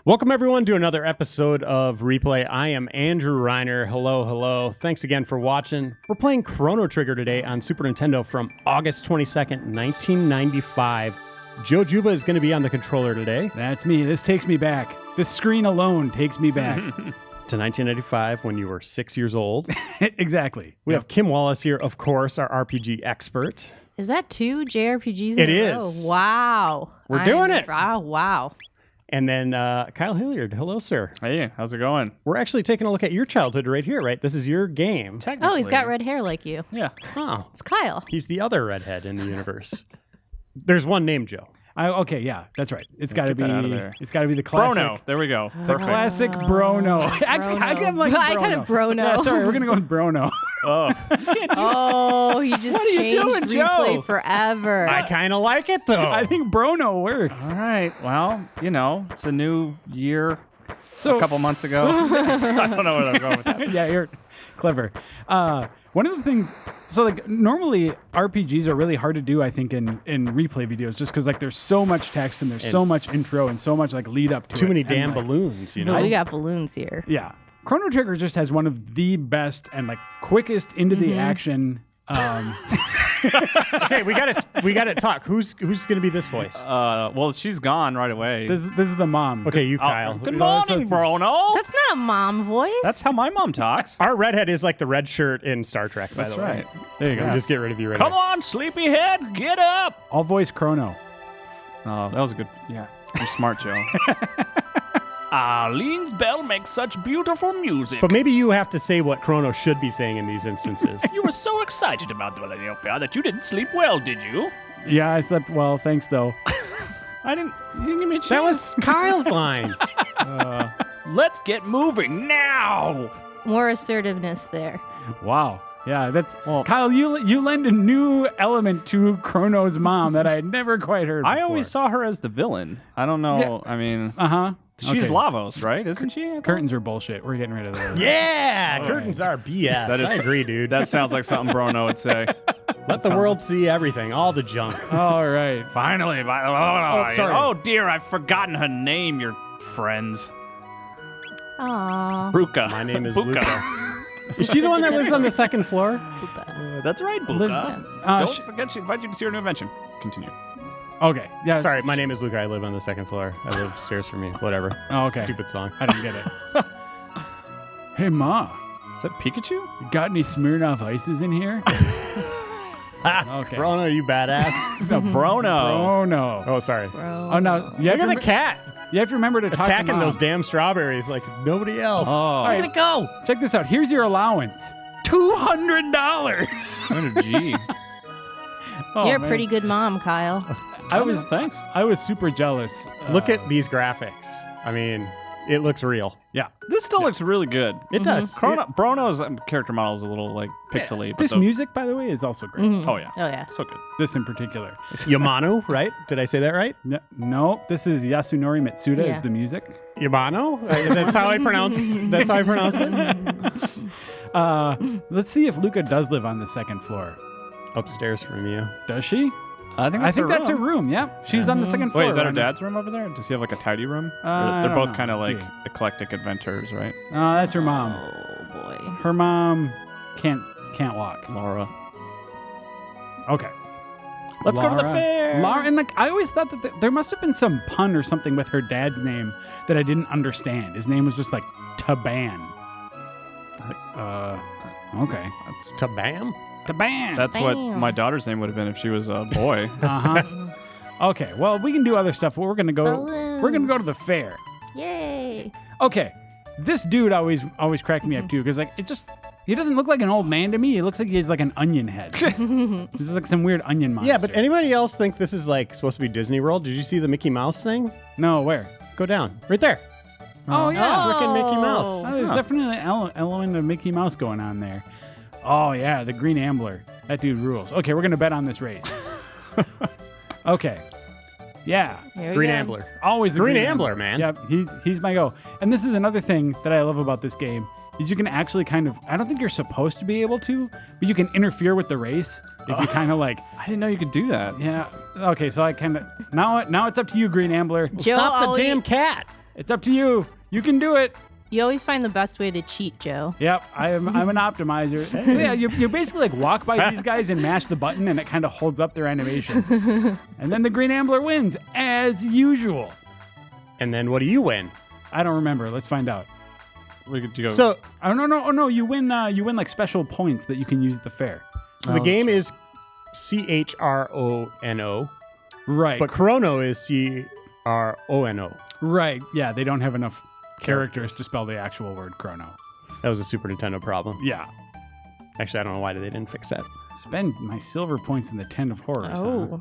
Welcome, everyone, to another episode of Replay. I am Andrew Reiner. Hello. Thanks again for watching. We're playing Chrono Trigger today on Super Nintendo from August 22nd, 1995. Joe Juba is going to be on the controller today. That's me. This takes me back. This screen alone takes me back. To 1995 when you were 6 years old. Exactly. We have Kim Wallace here, of course, our RPG expert. Is that two JRPGs It in a is. row? Wow. We're doing it. Oh, wow. And then Kyle Hilliard. Hello, sir. Hey, how's it going? We're actually taking a look at your childhood right here, right? This is your game. Oh, he's got red hair like you. Yeah. Oh, It's Kyle. he's the other redhead in the universe. There's one named Joe. Okay, yeah, that's right. It's got to be. that out of there. It's got to be the classic. Brono. There we go. The Perfect. classic Brono. Actually, I kind of like I Brono. kind of Brono. Yeah, sorry, we're gonna go with Brono. Oh. Oh, he just What are you changed doing, replay Joe? forever. I kind of like it, though. I think Brono works. All right. Well, it's a new year. So A couple months ago. I don't know where I'm going with that. yeah, you're clever. One of the things, so like normally RPGs are really hard to do, I think, in replay videos, just because like there's so much text and there's so much intro and so much like lead up to Too it. many And, damn like, balloons, you know? But we got balloons here. Yeah. Chrono Trigger just has one of the best and like quickest into the action. Okay, we gotta talk. Who's gonna be this voice? Well, she's gone right away. This is the mom. Okay, you, Kyle. Good So morning, it's- Brono. That's not a mom voice. That's how my mom talks. Our redhead is like the red shirt in Star Trek, by That's the way. right. There you go. We just get rid of you right Come there. on, sleepyhead. Get up. I'll voice Chrono. Oh, that was a good. Yeah. You're smart, Joe. Arlene's bell makes such beautiful music. But maybe you have to say what Chrono should be saying in these instances. You were so excited about the Millennial Fair that you didn't sleep well, did you? Yeah, I slept well. Thanks, though. You didn't give me a chance. That was Kyle's line. Let's get moving now. More assertiveness there. Wow. Yeah, that's Well- Kyle. You lend a new element to Chrono's mom that I had never quite heard. I always saw her as the villain. I don't know. I mean, she's Lavos, right? Isn't she? I thought? Curtains are bullshit. We're getting rid of those. Yeah, curtains are BS. That is- I agree, dude. That sounds like something Brono would say. Let the world see everything, all the junk. All right. Finally. sorry. Oh, dear. I've forgotten her name, your friends. Aww. Bruca. My name is Buka. Luca. Is she the one that lives on the second floor? That's right, Lives- Buka. Don't forget she invited you to see her new invention. Continue. Okay. Yeah. Sorry, my name is Luca. I live on the second floor. I live upstairs from you. Whatever. Oh, okay. Stupid song. I don't get it. Hey, Ma. Is that Pikachu? You got any Smirnoff Ices in here? Okay. Rono, you badass. No, Brono. Oh no. Oh, sorry. Bro. Oh no. You Look have at to the cat You have to remember to talk to attacking Mom. those damn strawberries like nobody else. Oh. Look at it go. Check this out. Here's your allowance. $200. Gee. Oh, You're a man. pretty good mom, Kyle. Thanks. I was super jealous. Look at these graphics. I mean, it looks real. Yeah. This still looks really good. It does. Brono's character model is a little like pixely. but This the- music, by the way, is also great. Oh, yeah. Oh, yeah. So good. This in particular. Yamano, right? Did I say that right? No, this is Yasunori Mitsuda Yeah. is the music. Yamano? That's how I pronounce. That's how I pronounce it. Let's see if Luca does live on the second floor. Upstairs from you. Does she? I think That's her room. Yeah, she's on the second floor. Wait, is that her on- dad's room over there? Does he have like a tidy room? I They're don't both know. kind of Let's like see. eclectic adventurers, right? That's her mom. Oh, boy. Her mom can't walk. Laura. Okay. Let's go to the fair. Laura, and like I always thought that there must have been some pun or something with her dad's name that I didn't understand. His name was just like Taban. Okay. That's, Tabam? Taban. that's what Bam. my daughter's name would have been if she was a boy. Okay. Well, we can do other stuff. We're gonna go. We're gonna go to the fair. Yay. Okay. This dude always cracked me up too because like he doesn't look like an old man to me. He looks like he has like an onion head. He's like some weird onion monster. Yeah, but anybody else think this is like supposed to be Disney World? Did you see the Mickey Mouse thing? No, where? Go down. Right there. Oh yeah. Frickin' Mickey Mouse. Oh, there's definitely an element of Mickey Mouse going on there. Oh, yeah, the Green Ambler. That dude rules. Okay, we're going to bet on this race. Okay. Yeah. Here we Green go. Ambler. Always the Green Ambler, man. Yep, he's my go. And this is another thing that I love about this game is you can actually kind of, I don't think you're supposed to be able to, but you can interfere with the race if you kind of like, I didn't know you could do that. yeah. Okay, so I kind of, now it's up to you, Green Ambler. Joe Stop the always- damn cat. It's up to you. You can do it. You always find the best way to cheat, Joe. Yep, I'm an optimizer. So yeah, you basically like walk by these guys and mash the button, and it kind of holds up their animation. And then the Green Ambler wins, as usual. And then what do you win? I don't remember. Let's find out. So, no, you win like special points that you can use at the fair. So the game is CHRONO. Right. But Chrono is CRONO. Right. Yeah, they don't have enough characters to spell the actual word chrono. That was a Super Nintendo problem. Yeah. Actually, I don't know why they didn't fix that. Spend my silver points in the Tent of Horrors. Oh. Huh?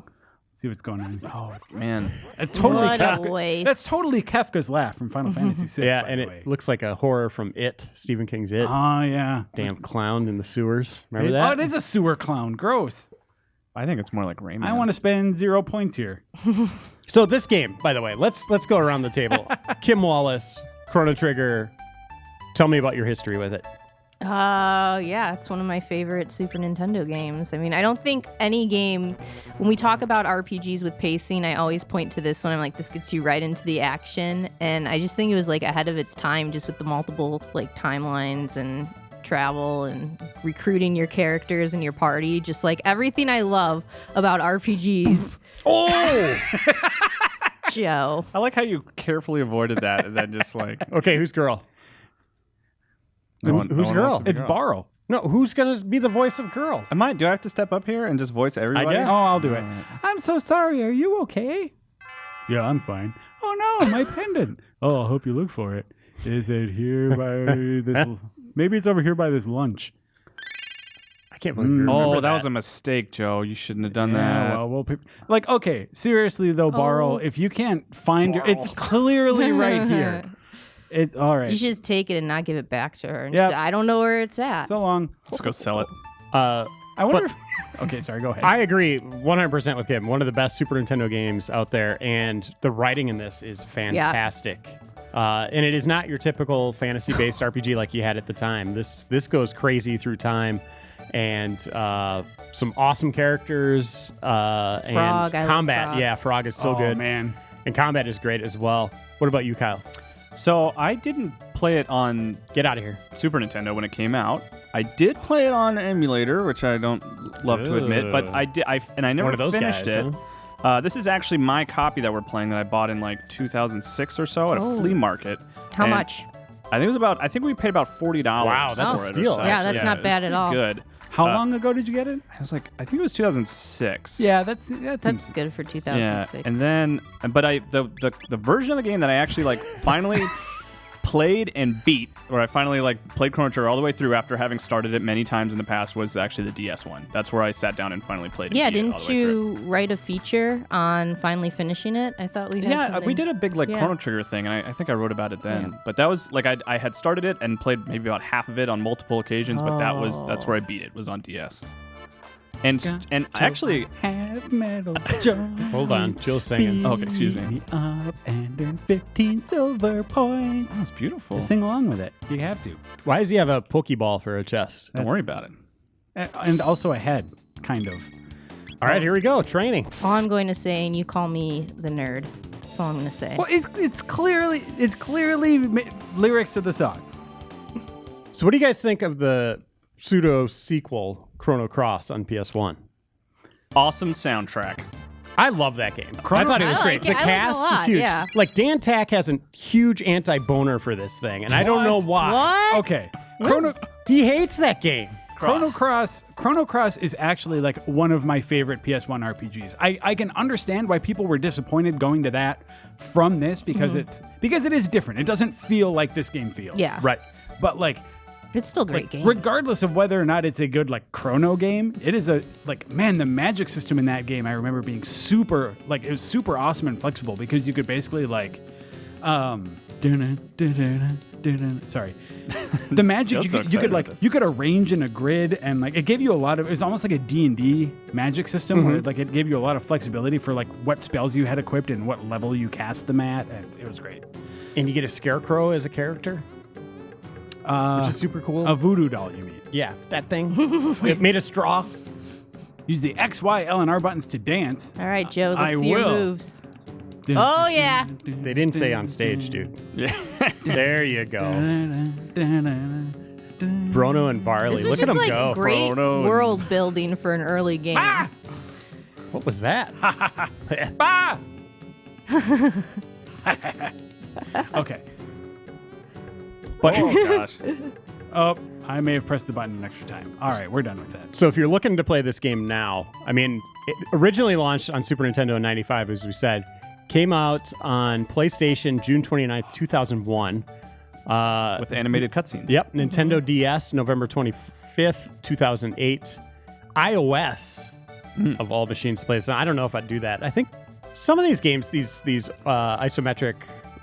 See what's going on. Oh, man. That's totally What a Kafka. waste. That's totally Kafka's Laugh from Final Fantasy VI. Yeah, by and the it way. looks like a horror from It, Stephen King's It. Oh, yeah. Damn clown in the sewers. Remember that? Oh, it is a sewer clown. Gross. I think it's more like Rayman. I want to spend 0 points here. So this game, by the way, let's go around the table. Kim Wallace, Chrono Trigger. Tell me about your history with it. Yeah, it's one of my favorite Super Nintendo games. I mean, I don't think any game, when we talk about RPGs with pacing, I always point to this one. I'm like, this gets you right into the action. And I just think it was like ahead of its time, just with the multiple like timelines and travel and recruiting your characters and your party. Just like everything I love about RPGs. Oh! Joe. I like how you carefully avoided that and then just like... Okay, who's girl? No Who's one girl? wants to be It's Barl. No, who's going to be the voice of girl? Do I have to step up here and just voice everybody? guess. Oh, I'll do it. I'm so sorry. Are you okay? Yeah, I'm fine. Oh, no, my pendant. Oh, I hope you look for it. Is it here by this... Maybe it's over here by this lunch. I can't believe you remember Oh, that was a mistake, Joe. You shouldn't have done Yeah, that. well, like, okay, seriously, though, Barl, if you can't find her, it's clearly right here. It's all right. You should just take it and not give it back to her. And Yep. just, I don't know where it's at. So long. Let's go sell it. I wonder if... Okay, sorry, go ahead. I agree 100% with Kim. One of the best Super Nintendo games out there, and the writing in this is fantastic. And it is not your typical fantasy-based RPG like you had at the time. This goes crazy through time, and some awesome characters. Frog, and I love combat. Frog. Yeah, Frog is so oh, good, man. and combat is great as well. What about you, Kyle? So I didn't play it on Get out of here. Super Nintendo when it came out. I did play it on emulator, which I don't love to admit, but I did. I never One of those finished guys, it. huh? This is actually my copy that we're playing that I bought in like 2006 or so at a Oh. flea market. How And much? I think it was about. I think we paid about $40. Wow, that's a for it or steal. so. Yeah, that's not it was bad at pretty all. Good. How long ago did you get it? I was like, I think it was 2006. Yeah, that's That's good for 2006. Yeah, and then, but the version of the game that I actually like finally played and beat, or I finally like played Chrono Trigger all the way through after having started it many times in the past, was actually the DS one. That's where I sat down and finally played it. Yeah, beat it all didn't the way through. you write a feature on finally finishing it? I thought we had Yeah, something. we did a big like Yeah. Chrono Trigger thing, and I think I wrote about it then. Yeah. But that was like I had started it and played maybe about half of it on multiple occasions, but that's where I beat it, was on DS. And actually, have metal Joe. Hold on, Jill's singing. Okay, excuse me. Up and earn 15 silver points. That's beautiful. Sing along with it. You have to. Why does he have a Pokeball for a chest? Don't worry about it. And also a head, kind of. All right, here we go. Training. All I'm going to say, and you call me the nerd. That's all I'm going to say. Well, it's clearly lyrics to the song. So what do you guys think of the pseudo sequel Chrono Cross on PS1? Awesome soundtrack. I love that game. I thought it was I great. like it. The I like it a cast was lot, huge. yeah. Like Dan Tack has a huge anti-boner for this thing, and I don't know why. What? Okay. He hates that game. Chrono Cross is actually like one of my favorite PS1 RPGs. I can understand why people were disappointed going to that from this because it is different. It doesn't feel like this game feels. Yeah. Right. But like It's still a great game. regardless of whether or not it's a good like Chrono game, it is the magic system in that game I remember being super it was super awesome and flexible because you could basically sorry. The magic you could arrange in a grid and like it gave you a lot of, it was almost like a D&D magic system where like it gave you a lot of flexibility for like what spells you had equipped and what level you cast them at, and it was great. And you get a scarecrow as a character, which is super cool. A voodoo doll, you mean? Yeah, that thing. It made of straw. Use the X, Y, L, and R buttons to dance. All right, Joe, I let's see your will. moves. Oh, yeah. They didn't say on stage, dude. Yeah. There you go. Brono and Barley. This was Look at just them go. great Chrono and- world building for an early game. What was that? Okay. But Oh gosh. Oh, I may have pressed the button an extra time. All right, we're done with that. so if you're looking to play this game now, I mean, it originally launched on Super Nintendo in 95, as we said. Came out on PlayStation June 29th, 2001. With animated cutscenes. Yep, Nintendo DS, November 25th, 2008. iOS, of all machines to play this. Now, I don't know if I'd do that. I think some of these games, these isometric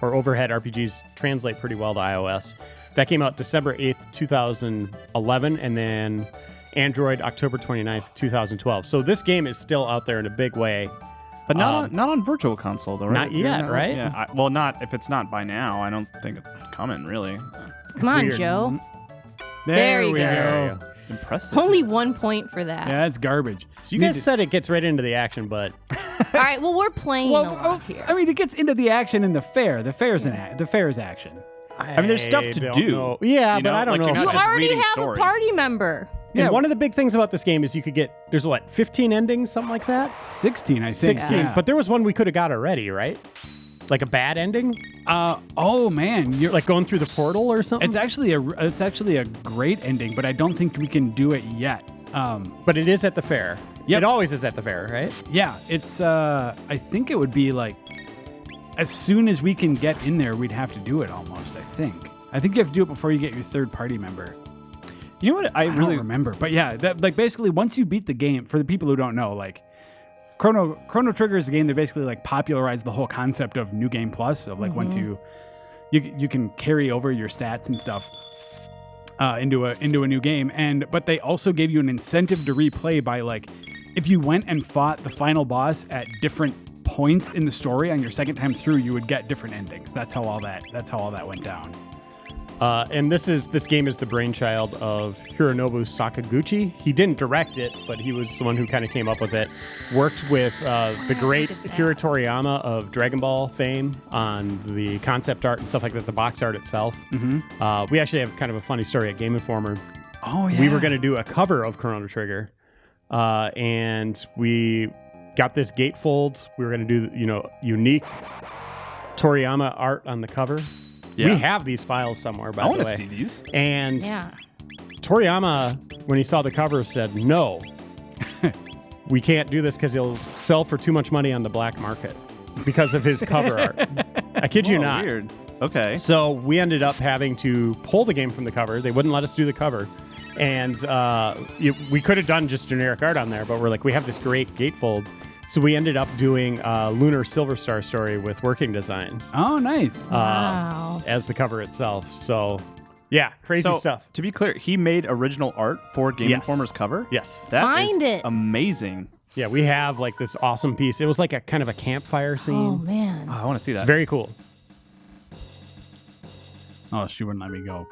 or overhead RPGs, translate pretty well to iOS. That came out December 8th, 2011, and then Android, October 29th, 2012. So this game is still out there in a big way. But not on Virtual Console, though, right? Not yet, right? Yeah. Well, not if it's not by now. I don't think it's coming, really. Come on, weird. Joe. There you we go. go. Impressive. Only 1 point for that. Yeah, that's garbage. So you guys said it gets right into the action, but All right, well, we're playing a lot here. I mean, it gets into the action in the fair. The fair is action. I mean, there's stuff to don't do. know. Yeah, You but know, I don't like, you're know. you not just already reading have story. a party member. And Yeah. one of the big things about this game is you could get, there's what, 15 endings, something like that? 16, I think. 16. Yeah. But there was one we could have got already, right? Like a bad ending? Oh man, you're Like going through the portal or something? It's actually a great ending, but I don't think we can do it yet. But it is at the fair. Yep. It always is at the fair, right? Yeah, it's. I think it would be like as soon as we can get in there, we'd have to do it almost. I think you have to do it before you get your third party member. You know what? I I really don't remember, but yeah, that like basically once you beat the game, for the people who don't know, like Chrono Trigger is a game that basically like popularized the whole concept of New Game Plus. Of like once you can carry over your stats and stuff into a new game, but they also gave you an incentive to replay by like if you went and fought the final boss at different points in the story on your second time through, you would get different endings. That's how all that went down. And this game is the brainchild of Hironobu Sakaguchi. He didn't direct it, but he was the one who kind of came up with it. Worked with the great Akira Toriyama of Dragon Ball fame on the concept art and stuff like that, the box art itself. We actually have kind of a funny story at Game Informer. Oh yeah, We were going to do a cover of Chrono Trigger, and we got this gatefold. We were going to do, unique Toriyama art on the cover. Yeah. We have these files somewhere, by I the want way. to see these. And Yeah. Toriyama, when he saw the cover, said, no, we can't do this because he'll sell for too much money on the black market because of his cover art. I kid you Whoa, not. Weird. Okay. So we ended up having to pull the game from the cover. They wouldn't let us do the cover. And we could have done just generic art on there, but we're like, we have this great gatefold. So we ended up doing Lunar Silver Star story with working designs. Oh, nice. Wow. As the cover itself. So, yeah, crazy So, stuff. to be clear, he made original art for Game Yes. Informer's cover? Yes. That Find is it. amazing. Yeah, we have like this awesome piece. It was like a kind of a campfire scene. Oh, man. Oh, I want to see that. It's very cool. Oh, she wouldn't let me go.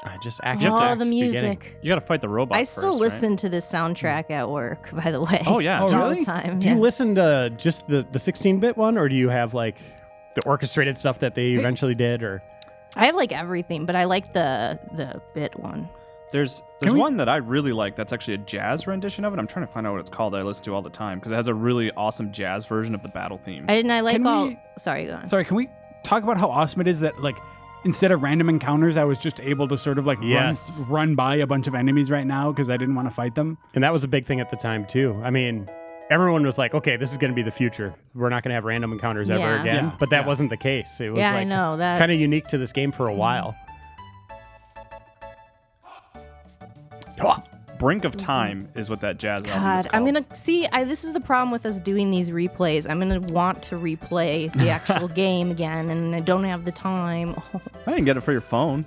I just actually Oh, the music. You got to fight the robot I first, still right? listen to this soundtrack at work, by the way. Oh, yeah. Oh, All really? the time. Do you listen to just the 16-bit one, or do you have like the orchestrated stuff that they eventually did? Or I have like everything, but I like the bit one. There's we- one that I really like that's actually a jazz rendition of it. I'm trying to find out what it's called that I listen to all the time because it has a really awesome jazz version of the battle theme. I like Can all. we- Sorry, go on. Sorry, can we talk about how awesome it is that like instead of random encounters, I was just able to sort of like Yes. run by a bunch of enemies right now because I didn't want to fight them. and that was a big thing at the time too. I mean, everyone was like, "Okay, this is going to be the future. We're not going to have random encounters ever Yeah. again." Yeah. But that Yeah. wasn't the case. It was Yeah, I like know that. kind of unique to this game for a while. Brink of Time is what that jazz album is God, called. I'm gonna see. This is the problem with us doing these replays. I'm gonna want to replay the actual game again, and I don't have the time. I didn't get it for your phone.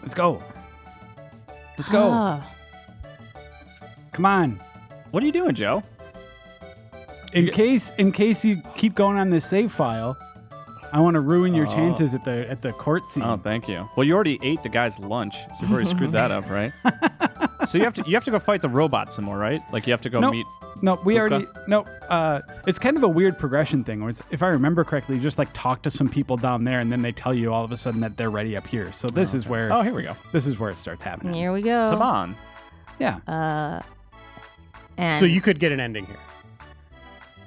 Let's go. Let's go. Ah. Come on. What are you doing, Joe? In case you keep going on this save file, I want to ruin your Oh. chances at the court scene. Oh, thank you. Well, you already ate the guy's lunch, so you've already screwed that up, right? So you have to go fight the robot some more, right? Like you have to go meet. No, we Luca? already. No, it's kind of a weird progression thing. Where it's, if I remember correctly, you just like talk to some people down there, and then they tell you all of a sudden that they're ready up here. So this is where. Oh, here we go. This is where it starts happening. Here we go. Taban. Yeah. And So you could get an ending here,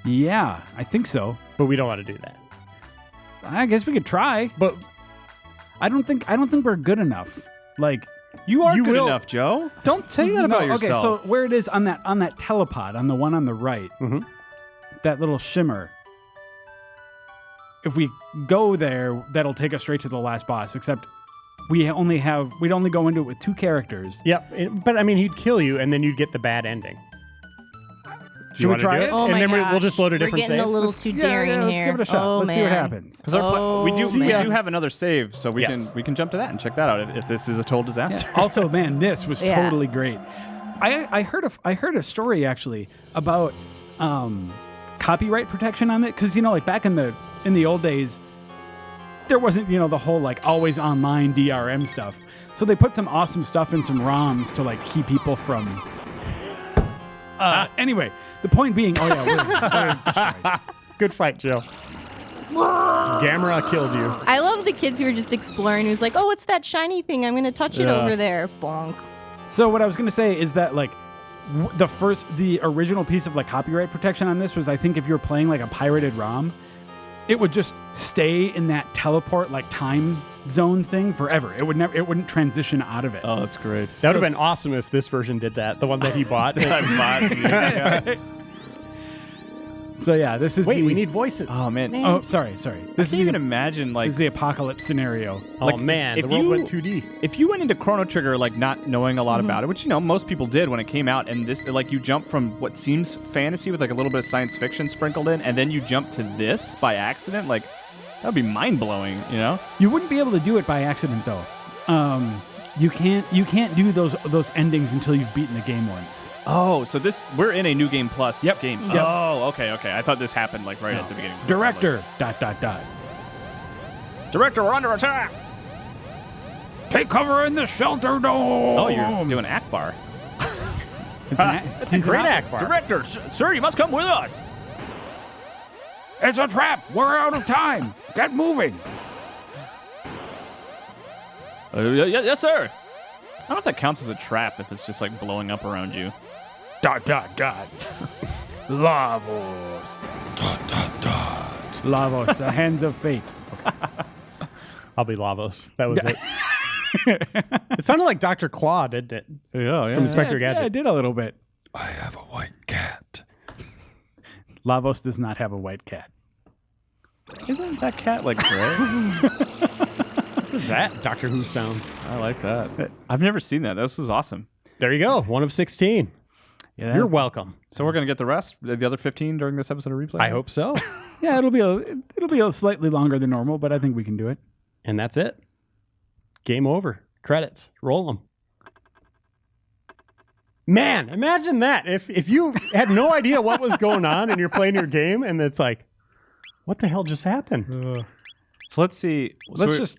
Yeah, I think so. but we don't want to do that. I guess we could try, But I don't think we're good enough. Like. You are You good will- enough, Joe. Don't say that about yourself. Okay, so where it is on that telepod, on the one on the right, that little shimmer. If we go there, that'll take us straight to the last boss. Except we'd only go into it with 2 characters. Yep. But I mean, he'd kill you, and then you'd get the bad ending. Do you Should we want to try do it? Oh and my then we'll gosh. just load a We're different getting save. a little too daring let's here. give it a shot. Oh, Let's see what man. happens. Because we do man. have another save, so we Yes. can jump to that and check that out if this is a total disaster. Also, man, this was Yeah. totally great. I heard a story actually about copyright protection on it, because like back in the old days, there wasn't the whole like always online DRM stuff. So they put some awesome stuff in some ROMs to like keep people from. Anyway, the point being, we're destroyed. Good fight, Joe. Gamera killed you. I love the kids who are just exploring. Who's like, oh, what's that shiny thing? I'm going to touch it over there. Bonk. So what I was going to say is that like the original piece of like copyright protection on this was, I think if you were playing like a pirated ROM, it would just stay in that teleport like time zone thing forever. It wouldn't transition out of it. Oh, that's great. That would have been awesome if this version did that. The one that he bought. So yeah, this is Wait, we need voices. Oh man. Oh, sorry. I This can't is even the, imagine like this is the apocalypse scenario. Oh like, man, if the world you- went 2D. if you went into Chrono Trigger like not knowing a lot about it, which most people did when it came out, and this like you jump from what seems fantasy with like a little bit of science fiction sprinkled in, and then you jump to this by accident, like that would be mind blowing, You wouldn't be able to do it by accident though. You can't do those endings until you've beaten the game once. Oh, so we're in a new game plus Yep. game. Yep. Oh, okay. I thought this happened like right at the beginning. Director ... Director, we're under attack. Take cover in the shelter dome. Oh, you're doing Akbar. That's a great Akbar. Director, sir, you must come with us. It's a trap. We're out of time. Get moving. Yes, sir. I don't know if that counts as a trap if it's just like blowing up around you. ... Lavos. ... Lavos, the hands of fate. I'll be Lavos. That was it. It sounded like Dr. Claw, didn't it? Yeah. From Inspector Yeah, Gadget. I did a little bit. I have a white cat. Lavos does not have a white cat. Isn't that cat like gray? What is that Doctor Who sound? I like that. I've never seen that. This was awesome. There you go. 1 of 16. Yeah, You're welcome. So we're gonna get the rest, the other 15 during this episode of Replay. I hope so. yeah, it'll be a slightly longer than normal, but I think we can do it. And that's it. Game over. Credits. Roll them. Man, imagine that. If you had no idea what was going on and you're playing your game and it's like, what the hell just happened? So let's see.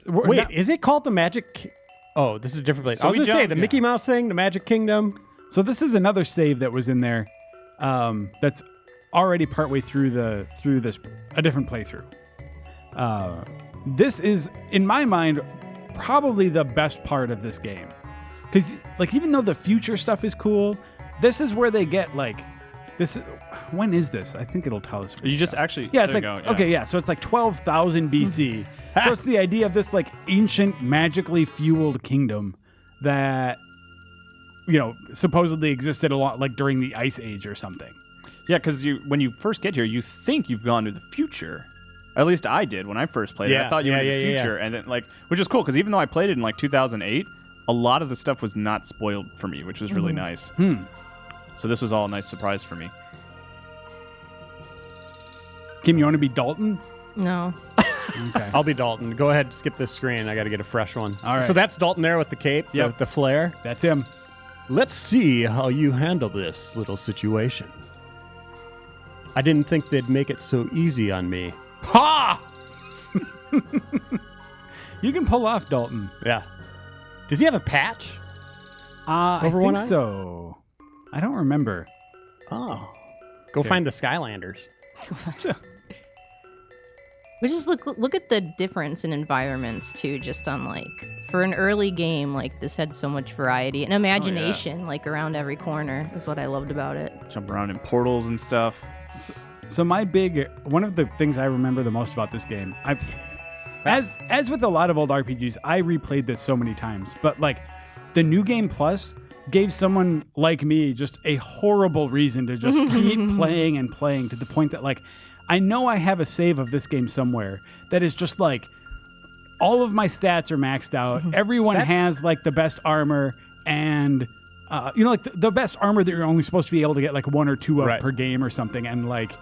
Wait, is it called the Magic? Oh, this is a different place. So I was we going to say jumped- the Mickey Mouse thing, the Magic Kingdom. So this is another save that was in there. That's already partway through a different playthrough. This is, in my mind, probably the best part of this game, because like even though the future stuff is cool, this is where they get like this. When is this? I think it'll tell us. You just actually. Yeah, it's there like you go, yeah. okay, yeah. So it's like 12,000 BC. So it's the idea of this like ancient, magically fueled kingdom that supposedly existed a lot like during the Ice Age or something. Yeah, because when you first get here, you think you've gone to the future. At least I did when I first played it. I thought you were in the future, and then which is cool because even though I played it in like 2008, a lot of the stuff was not spoiled for me, which was really nice. So this was all a nice surprise for me. Kim, you want to be Dalton? No. Okay. I'll be Dalton. Go ahead, skip this screen. I got to get a fresh one. All right. So that's Dalton there with the cape, Yep. the flare. That's him. Let's see how you handle this little situation. I didn't think they'd make it so easy on me. Ha! You can pull off Dalton. Yeah. Does he have a patch? I Over think one eye? so. I don't remember. Oh. Go find the Skylanders. We just look at the difference in environments too, just on like for an early game, like this had so much variety and imagination like around every corner is what I loved about it. Jump around in portals and stuff. So one of the things I remember the most about this game, as with a lot of old RPGs, I replayed this so many times, but like the New Game Plus gave someone like me just a horrible reason to just keep playing and playing to the point that like I know I have a save of this game somewhere that is just like all of my stats are maxed out. Everyone has like the best armor and like the best armor that you're only supposed to be able to get like 1 or 2 of per game or something, and like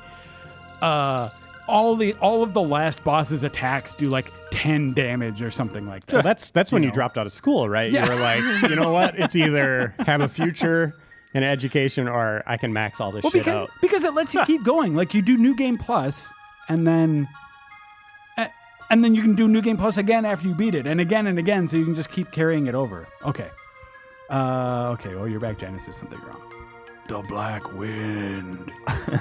all of the last boss's attacks do like 10 damage or something like that. Well, that's when you dropped out of school, right? Yeah. You were like, you know what? It's either have a future in education or I can max all this shit out. Because it lets you keep going. Like you do New Game Plus and then you can do New Game Plus again after you beat it and again, so you can just keep carrying it over. Okay. Well, you're back, Janice. There's something wrong. The Black Wind.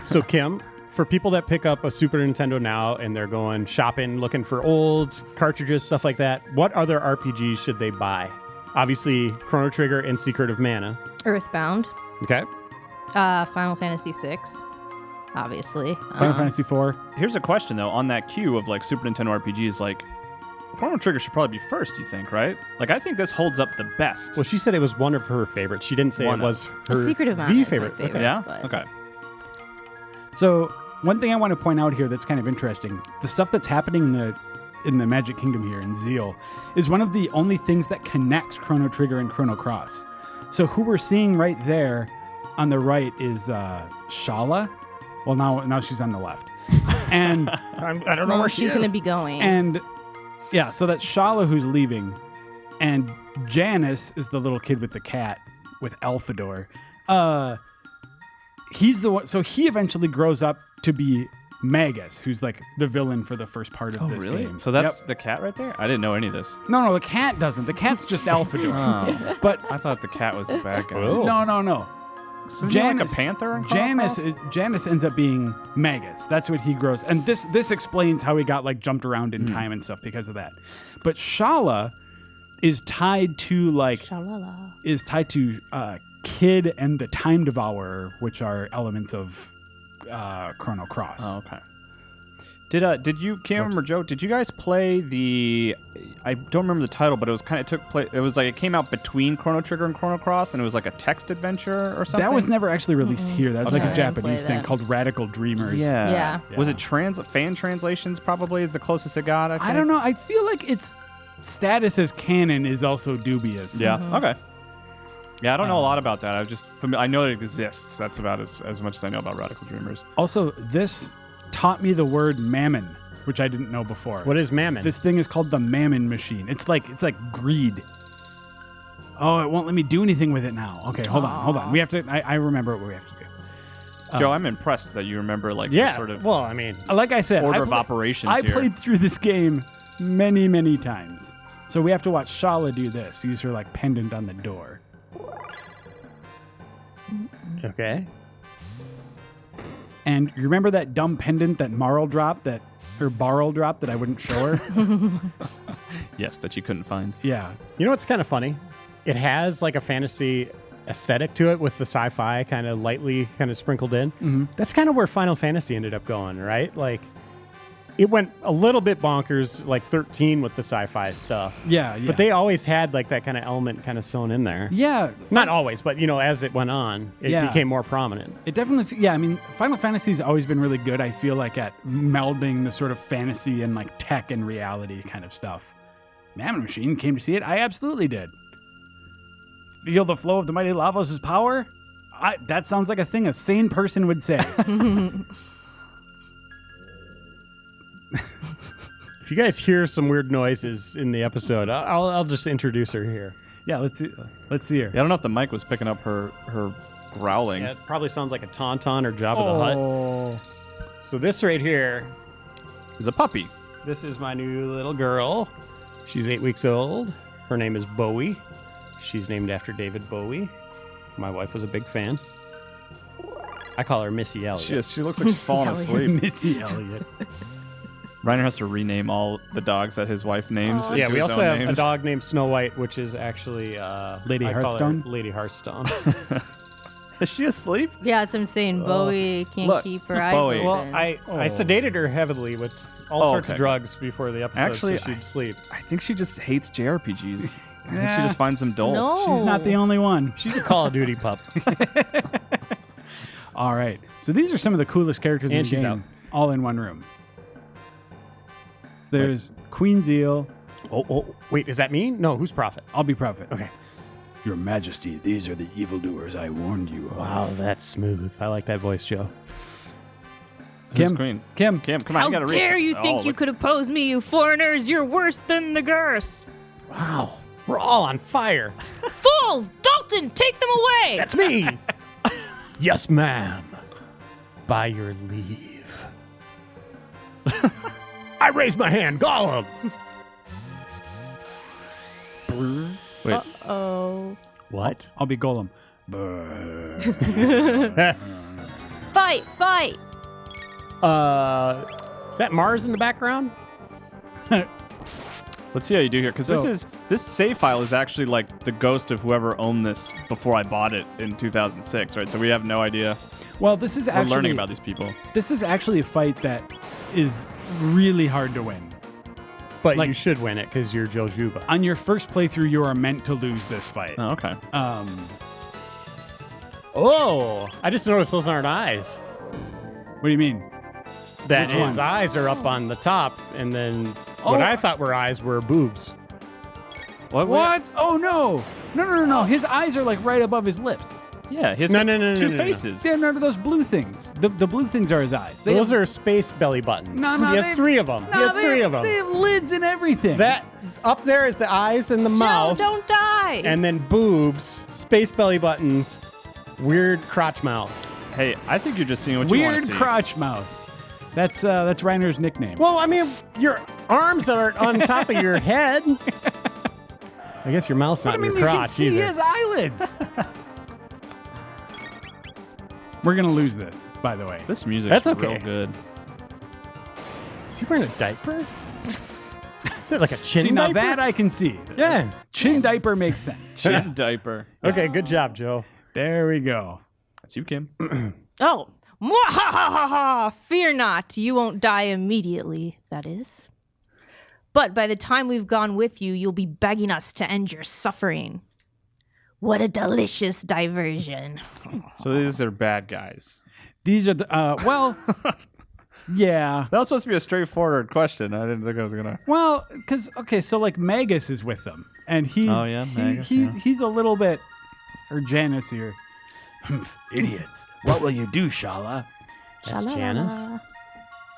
So, Kim, for people that pick up a Super Nintendo now and they're going shopping, looking for old cartridges, stuff like that, what other RPGs should they buy? Obviously, Chrono Trigger and Secret of Mana. Earthbound. Okay. Final Fantasy VI. Obviously. Final Fantasy IV. Here's a question though, on that queue of like Super Nintendo RPGs, like Chrono Trigger should probably be first, you think, right? Like I think this holds up the best. Well, she said it was one of her favorites. She didn't say it was her Secret of Mana the is my favorite. favorite. Okay. Yeah? But- Okay. So one thing I want to point out here that's kind of interesting, the stuff that's happening in the Magic Kingdom here in Zeal is one of the only things that connects Chrono Trigger and Chrono Cross. So who we're seeing right there on the right is Shala. Well, now she's on the left. And I don't know Well, where she's going to be going. and yeah, so that's Shala who's leaving, and Janice is the little kid with the cat with Alphador. He's the one. So he eventually grows up to be Magus, who's like the villain for the first part of this game. So that's the cat right there? I didn't know any of this. No, the cat doesn't. The cat's just Alphador. Oh. But I thought the cat was the bad guy. Oh. no. Isn't he like a panther in Chrono Cross? Janice ends up being Magus. That's what he grows. And this explains how he got like jumped around in time and stuff because of that. But Shala is tied to Kid and the Time Devourer, which are elements of Chrono Cross. Oh, okay. Did you, Kim or Joe, did you guys play the, I don't remember the title, but it was it came out between Chrono Trigger and Chrono Cross, and it was like a text adventure or something? That was never actually released here. That was like Okay. a Japanese Play thing that. called Radical Dreamers. Yeah. Was it fan translations probably is the closest it got, I think? I don't know. I feel like its status as canon is also dubious. Yeah, okay. Yeah, I don't know a lot about that. I know it exists. That's about as much as I know about Radical Dreamers. Also, this taught me the word mammon, which I didn't know before. What is Mammon? This thing is called the Mammon Machine. It's like greed. Oh, it won't let me do anything with it now. Okay, hold on. We have to. I remember what we have to do. Joe, I'm impressed that you remember the sort of well, I mean, Like I said, order of operations I here. played through this game many, many times. So we have to watch Shala do this. Use her like pendant on the door. okay. And you remember that dumb pendant that Barrel dropped that I wouldn't show her? Yes, that you couldn't find. Yeah. You know what's kind of funny? It has like a fantasy aesthetic to it with the sci-fi kind of lightly kind of sprinkled in. Mm-hmm. That's kind of where Final Fantasy ended up going, right? Like it went a little bit bonkers, like 13 with the sci-fi stuff. Yeah. But they always had like that kind of element kind of sewn in there. Yeah. Not always, but as it went on, it became more prominent. It definitely, yeah. I mean, Final Fantasy's always been really good, I feel like, at melding the sort of fantasy and like tech and reality kind of stuff. Mammon Machine came to see it. I absolutely did. Feel the flow of the mighty Lavos' power? That sounds like a thing a sane person would say. If you guys hear some weird noises in the episode, I'll just introduce her here. Yeah, let's see her. Yeah, I don't know if the mic was picking up her growling. Yeah, it probably sounds like a Tauntaun or Jabba the Hutt. Oh. So this right here, Is a puppy. this is my new little girl. She's 8 weeks old. Her name is Bowie. She's named after David Bowie. My wife was a big fan. I call her Missy Elliott. She looks like she's falling asleep. Missy Elliott. Reiner has to rename all the dogs that his wife names. Yeah, into we his also own have names. a dog named Snow White, which is actually Lady I call her Hearthstone? Lady Hearthstone. Is she asleep? Yeah, that's what I'm saying. Bowie can't Look, keep her eyes Bowie. open. Well, I sedated her heavily with all sorts of okay. drugs before the episode, Actually, so she'd sleep. I think she just hates JRPGs. I think Yeah. she just finds them dull. No. She's not the only one. She's a Call of Duty pup. All right. So these are some of the coolest characters in And the she's game, out. all in one room. So there's Queen's Eel. Oh, wait, is that me? No, who's Prophet? I'll be Prophet. Okay. Your Majesty, these are the evildoers I warned you of. Wow, that's smooth. I like that voice, Joe. Who's Kim. Queen? Kim. Kim, come on, How you gotta read dare some- you think Oh, you look. could oppose me, you foreigners? You're worse than the Gurse. Wow, we're all on fire. Fools! Dalton, take them away! That's me. Yes, ma'am. By your leave. I raise my hand, Gollum. Wait, Oh. What? I'll be Golem. Fight! Fight! Is that Mars in the background? let's see how you do here, because So- this save file is actually like the ghost of whoever owned this before I bought it in 2006, right? So we have no idea. Well, this is We're actually learning about these people. This is actually a fight that is really hard to win. But Like- you should win it because you're Joe Juba. On your first playthrough, you are meant to lose this fight. Oh, okay. Oh, I just noticed those aren't eyes. What do you mean? That Which his ones? eyes are up on the top, and then what Oh. I thought were eyes were boobs. What? Oh no! No! His eyes are like right above his lips. Yeah, he has No, got no, no, two no, no, no. faces. Yeah, none of those blue things. The blue things are his eyes. They Those have, are space belly buttons. No, he has they- 3 of them. No, he has they 3 have- of They them. have lids and everything. That up there is the eyes and the Joe, mouth, don't die! and then boobs, space belly buttons, weird crotch mouth. Hey, I think you're just seeing what you want weird to see. crotch mouth. That's Reiner's nickname. Well, I mean, your arms aren't on top of your head. I guess your mouth's not I mean, in you your can crotch see either. his eyelids. We're gonna lose this, by the way. This music That's is okay. real good. Is he wearing a diaper? Is it like a chin See, now diaper? that I can see. Yeah. Chin diaper makes sense. Chin diaper. Okay, good job, Joe. There we go. That's you, Kim. Oh. Mwahahaha! Fear not, you won't die immediately, that is. But by the time we've gone with you, you'll be begging us to end your suffering. What a delicious diversion. So these are bad guys. These are the well, yeah. That was supposed to be a straightforward question. I didn't think I was gonna. Well, because so like Magus is with them, and he's Oh, yeah, Magus, he's a little bit, or Janice here. Idiots! What will you do, Shala? That's Janice.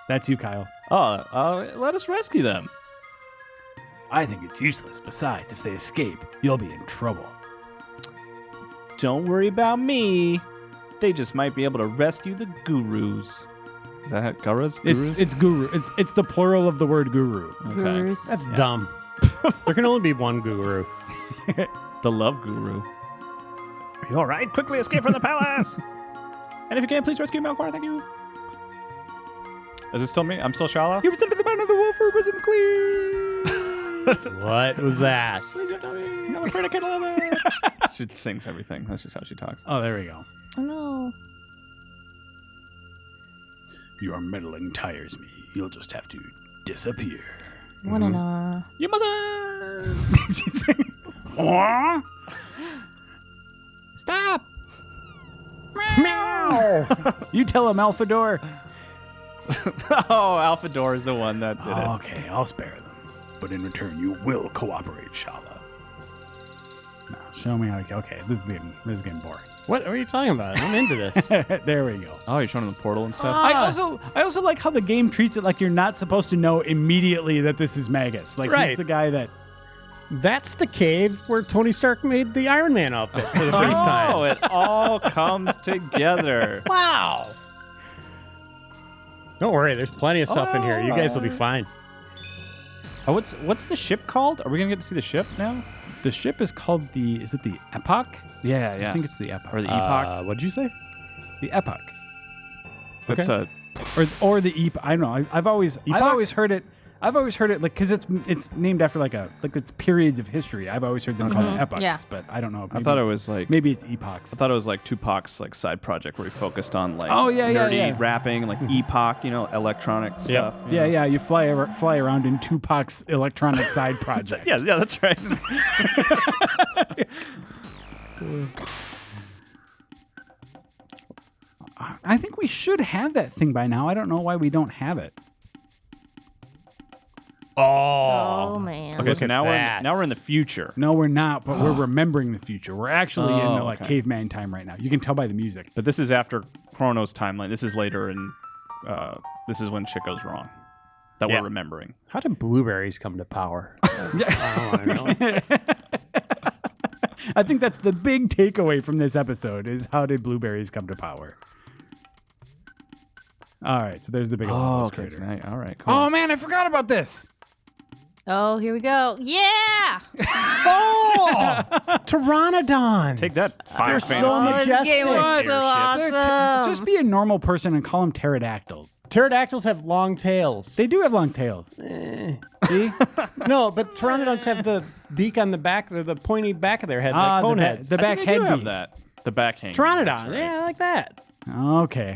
That's you, Kyle. Let us rescue them. I think it's useless. Besides, if they escape, you'll be in trouble. Don't worry about me. They just might be able to rescue the gurus. Is that how gurus? It's guru. It's the plural of the word guru. Okay. Gurus. That's dumb. There can only be one guru. The love guru. Are you all right? Quickly escape from the palace. And if you can, please rescue Melkor. Thank you. Is it still me? I'm still Shala? You presented the man of the wolf who was in queen. What was that? Please don't tell me. I'm afraid I can't love it. She sings everything. That's just how she talks. Oh, there we go. Oh no. Your meddling tires me. You'll just have to disappear. What an You mustn't. Stop! Meow. You tell him, Alphador. Oh, Alphador is the one that did it. Okay, I'll spare them. But in return, you will cooperate, Shala. No, show me how. Okay, this is getting boring. What are you talking about? I'm into this. There we go. Oh, you're showing him the portal and stuff? I also like how the game treats it like you're not supposed to know immediately that this is Magus. Like he's Right. the guy that. That's the cave where Tony Stark made the Iron Man outfit for the first time. Oh, it all comes together. Wow. Don't worry, there's plenty of stuff in here. You guys will be fine. Oh, what's the ship called? Are we gonna get to see the ship now? The ship is called is it the Epoch? Yeah, I think it's the Epoch. or the Epoch. What'd you say? The Epoch. That's okay. Or the Epoch. I don't know. I've always heard it. I've always heard it like because it's named after like it's periods of history. I've always heard them call it epochs, Yeah. but I don't know. I thought it was like maybe it's epochs. I thought it was like Tupac's like side project where he focused on like nerdy rapping, like Epoch, electronic stuff. Yeah. You fly around in Tupac's electronic side project. Yeah, that's right. I think we should have that thing by now. I don't know why we don't have it. Oh man. Okay, so now we're in the future. No, we're not, but we're remembering the future. We're actually in the caveman time right now. You can tell by the music. But this is after Chrono's timeline. This is later, and this is when shit goes wrong that we're remembering. How did blueberries come to power? I don't want to know. I think that's the big takeaway from this episode is how did blueberries come to power? All right, so there's the big okay. crater. All right, cool. Oh man, I forgot about this. Oh, here we go. Yeah. Oh, Pteranodons. Take that. They're so majestic. This game was so awesome. Just be a normal person and call them pterodactyls. Pterodactyls have long tails. They do have long tails. See? No, but pteranodons have the beak on the back, the pointy back of their head, like cone heads. The back head have beak. that. The back hang. Pteranodon, yeah, I like that. Okay.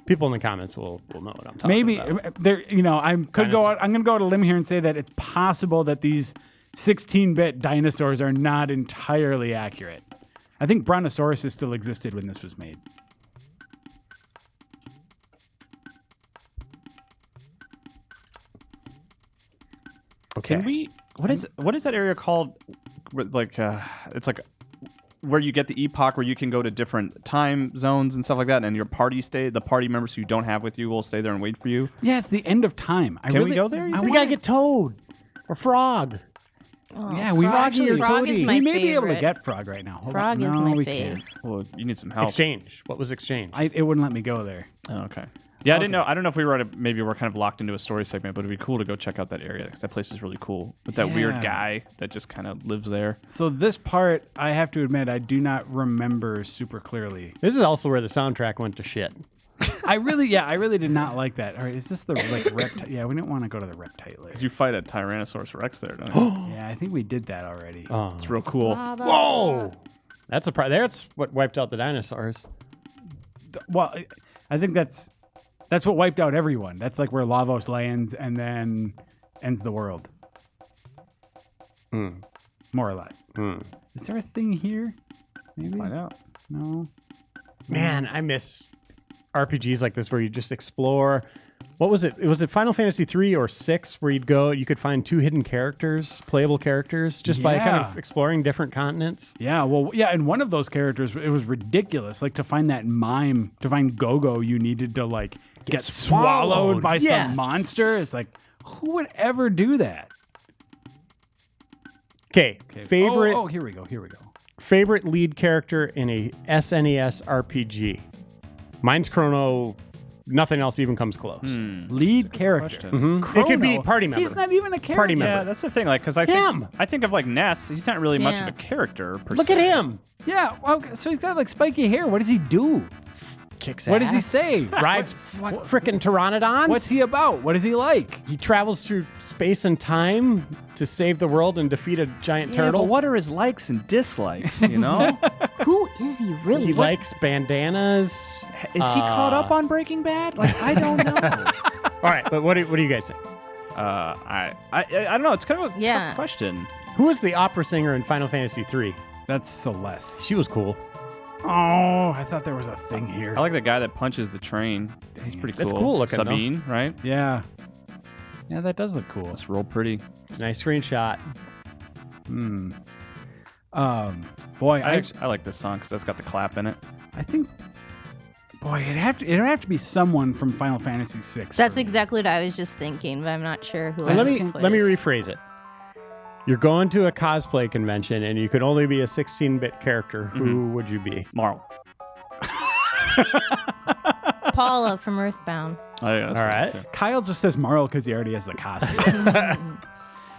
People in the comments will know what I'm talking about. Maybe there. I'm going to go out a limb here and say that it's possible that these 16-bit dinosaurs are not entirely accurate. I think Brontosaurus still existed when this was made. Okay. Can we? What is that area called? Like it's like where you get the epoch, where you can go to different time zones and stuff like that, and your the party members who you don't have with you will stay there and wait for you. Yeah, it's the end of time. Can we go there? We gotta get Toad or Frog. Oh, Yeah, we've Frog, actually Frog is my we may be able to favorite. get Frog right now. Hold Frog on. is No, my we fave. can't. Well, you need some help. Exchange. What was exchange? It wouldn't let me go there. Oh, okay. Yeah, I didn't know. I don't know if we were maybe we're kind of locked into a story segment, but it'd be cool to go check out that area because that place is really cool. With that weird Yeah. guy that just kind of lives there. So this part, I have to admit, I do not remember super clearly. This is also where the soundtrack went to shit. I really did not like that. All right, is this the reptile? Yeah, we didn't want to go to the reptile layer. Because you fight a Tyrannosaurus Rex there, don't you? Yeah, I think we did that already. Oh. It's real cool. Whoa! That's a That's what wiped out the dinosaurs. Well, I think that's what wiped out everyone. That's like where Lavos lands and then ends the world. More or less. Is there a thing here? Maybe. Find out. No. Man, I miss RPGs like this where you just explore. What was it? Was it Final Fantasy 3 or 6 where you could find 2 hidden characters, playable characters, just by kind of exploring different continents? Yeah, well, yeah, and one of those characters, it was ridiculous. Like to find that mime, to find Go-Go, you needed to like get swallowed by some monster. It's like, who would ever do that? Okay, favorite. Oh, here we go. Favorite lead character in a SNES RPG. Mine's Chrono. Nothing else even comes close. Lead character. It could be party member. He's not even a character. Party member. Yeah, that's the thing. Like, because I think of like Ness. He's not really much of a character. Per Look se. at him. Yeah, well, so he's got like spiky hair. What does he do? Kicks What ass. does he say? Rides frickin' pteranodons. What's he about? What is he like? He travels through space and time to save the world and defeat a giant turtle. But what are his likes and dislikes? You know, Who is he really? He likes bandanas. is he caught up on Breaking Bad? Like, I don't know. All right, but what do you guys think? I don't know. It's kind of a tough question. Who was the opera singer in Final Fantasy 3? That's Celeste. She was cool. Oh, I thought there was a thing here. I like the guy that punches the train. He's pretty cool. That's cool looking, though. Sabine, right? Yeah. Yeah, that does look cool. It's real pretty. It's a nice screenshot. Boy, I like this song because that's got the clap in it. I think, boy, it'd have to be someone from Final Fantasy VI. That's exactly what I was just thinking, but I'm not sure who. Let else me can play let me this. rephrase it. You're going to a cosplay convention and you could only be a 16-bit character. Who would you be? Marl. Paula from Earthbound. Oh, yeah, All right. Kyle just says Marl because he already has the costume.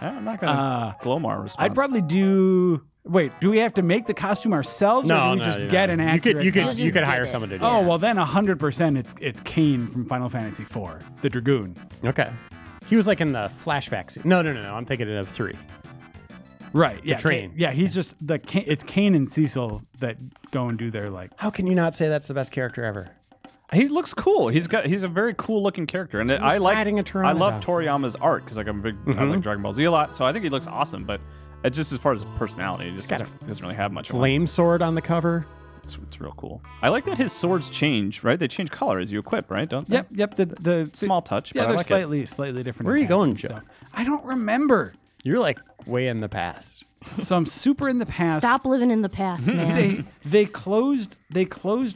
I'm not gonna Glomar response. I'd probably do. Wait, do we have to make the costume ourselves, or do we just get an accurate? You could hire someone to do it. Oh well, then 100% it's Kain from Final Fantasy IV, the Dragoon. Okay. He was like in the flashback scene. No. I'm thinking of 3. Right. Yeah. train. He's just it's Kain and Cecil that go and do their like. How can you not say that's the best character ever? He looks cool. He's a very cool looking character, and I love Toriyama's art because like I'm a big I like Dragon Ball Z a lot, so I think he looks awesome. But just as far as personality, he just doesn't really have much. Flame sword on the cover. It's real cool. I like that his swords change. Right, they change color as you equip. Right, don't they? Yep. The small touch. Yeah, but they're I like slightly different. Where are you going, Joe? I don't remember. You're like way in the past. So I'm super in the past. Stop living in the past, man. They closed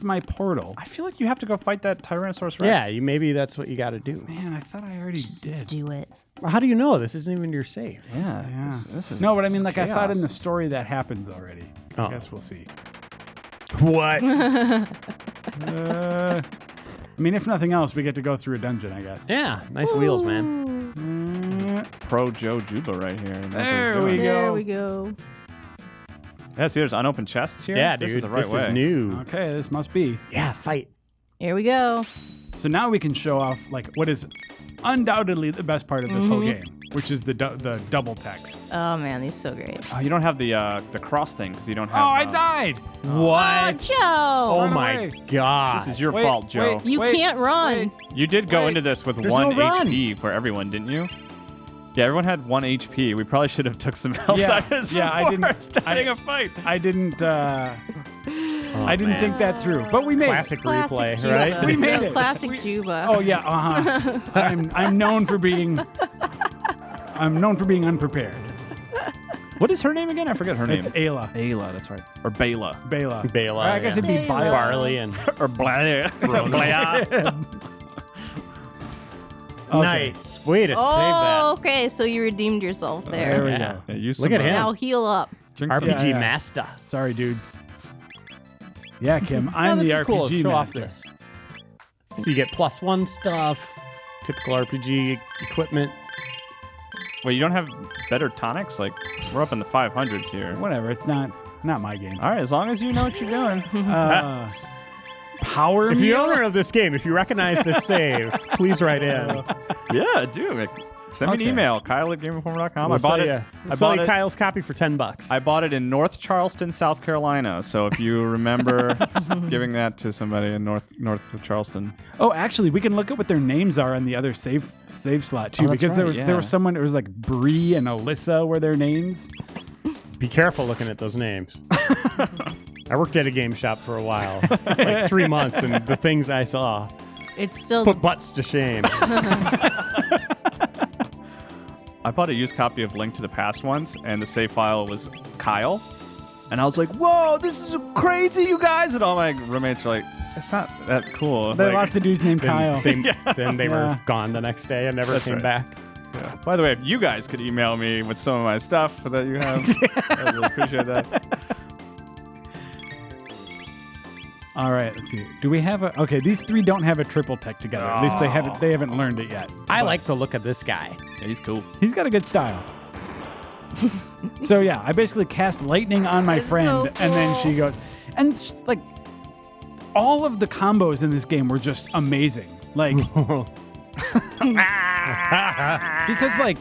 my portal. I feel like you have to go fight that Tyrannosaurus Rex. Yeah, maybe that's what you got to do. Man, I thought I already did. Do it. Well, how do you know? This isn't even your save. Yeah. This is No, but I mean, like, chaos. I thought in the story that happens already. Oh. I guess we'll see. What? I mean, if nothing else, we get to go through a dungeon, I guess. Yeah, nice wheels, man. Pro Joe Juba right here. That's what he's There doing. we go. There we go. Yeah, see, there's unopened chests here. Yeah, this dude. is the right way. Is new. Okay, this must be. Yeah, fight. Here we go. So now we can show off, like, what is undoubtedly the best part of this whole game, which is the double text. Oh man, these are so great. Oh, you don't have the cross thing because you don't Oh, have. I died! What? Joe! Oh Run my away. god. This is your Wait, fault, Joe. wait. You can't run. You did go Wait. into this with There's 1 no run. HP for everyone, didn't you? Yeah, everyone had 1 HP. We probably should have took some health items I before didn't. starting a fight. I didn't. I didn't man. think that through, but we made Classic it. replay, Juba. right? We made it. Classic Juba. Oh yeah, I'm known for being. I'm known for being unprepared. What is her name again? I forget her name. It's Ayla. Ayla, that's right. Or Bela. Bela. Bela, I guess it'd be Bela. Bala. Barley and Or Blah. Okay. nice. Way to save Oh, that. okay. So you redeemed yourself There there. we Yeah. go. Yeah, use Look some, at him. Now heal up. drink RPG Yeah, yeah. master. Sorry, dudes. Yeah, Kim, I'm this the is RPG cool. Show off master. this. So you get +1 stuff, typical RPG equipment. Wait, you don't have better tonics? Like, we're up in the 500s here. Whatever. It's not my game. All right, as long as you know what you're doing. Power If meal? you're the owner of this game, if you recognize this save, please write in. Yeah, dude. Like, send me Okay. an email, Kyle@GameInformer.com. We'll I bought sell it. you, I we'll sell bought you it. Kyle's copy for $10. I bought it in North Charleston, South Carolina. So if you remember giving that to somebody in North of Charleston, Oh, actually, we can look at what their names are on the other save slot too, Oh, that's because there right, was someone. It was like Bree and Alyssa were their names. Be careful looking at those names. I worked at a game shop for a while, like 3 months, and the things I saw It's still put butts to shame. I bought a used copy of Link to the Past once, and the save file was Kyle. And I was like, whoa, this is crazy, you guys. And all my roommates were like, it's not that cool. There are Like, lots of dudes named Kyle. Then they were Yeah. gone the next day and never That's came right. back. yeah. By the way, if you guys could email me with some of my stuff that you have, I'd really appreciate that. All right, let's see. Do we have a? Okay, these three don't have a triple tech together. At least they haven't learned it yet. I like the look of this guy. Yeah, he's cool. He's got a good style. So yeah, I basically cast lightning on my That's friend, so and then cool. she goes, and just, like all of the combos in this game were just amazing. Like because like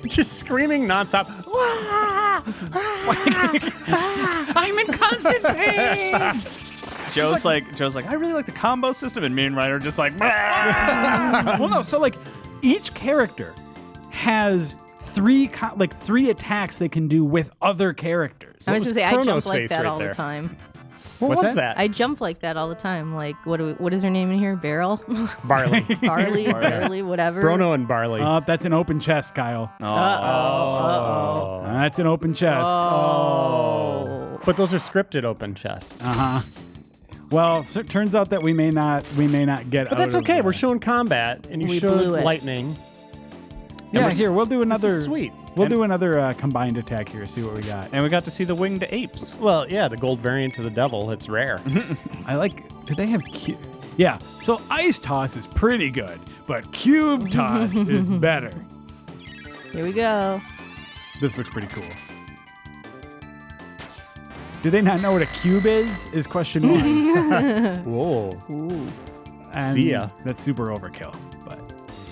Just screaming nonstop. I'm in constant pain. Joe's like, I really like the combo system, and me and Reiner just like, Well, no. So like each character has three attacks they can do with other characters. I was was gonna say I Chrono's jump like face that right all there? the time. What What's was that? that? I jump like that all the time. Like what is her name in here? Beryl, Barley. Barley, whatever. Bruno and Barley. That's an open chest, Kyle. Uh-oh. That's an open chest. Oh. But those are scripted open chests. Well, so it turns out that we may not get. But that's out of, okay. We're showing combat, and you We showed blew it. lightning. Yeah, This- here we'll do This another. is sweet. We'll do another combined attack here. See what we got. and we got to see the winged apes. Well, yeah, the gold variant of the devil. It's rare. I like. Do they have? Yeah. So ice toss is pretty good, but cube toss is better. Here we go. This looks pretty cool. Do they not know what a cube is? Is question one. Whoa. Ooh. And See ya. That's super overkill. But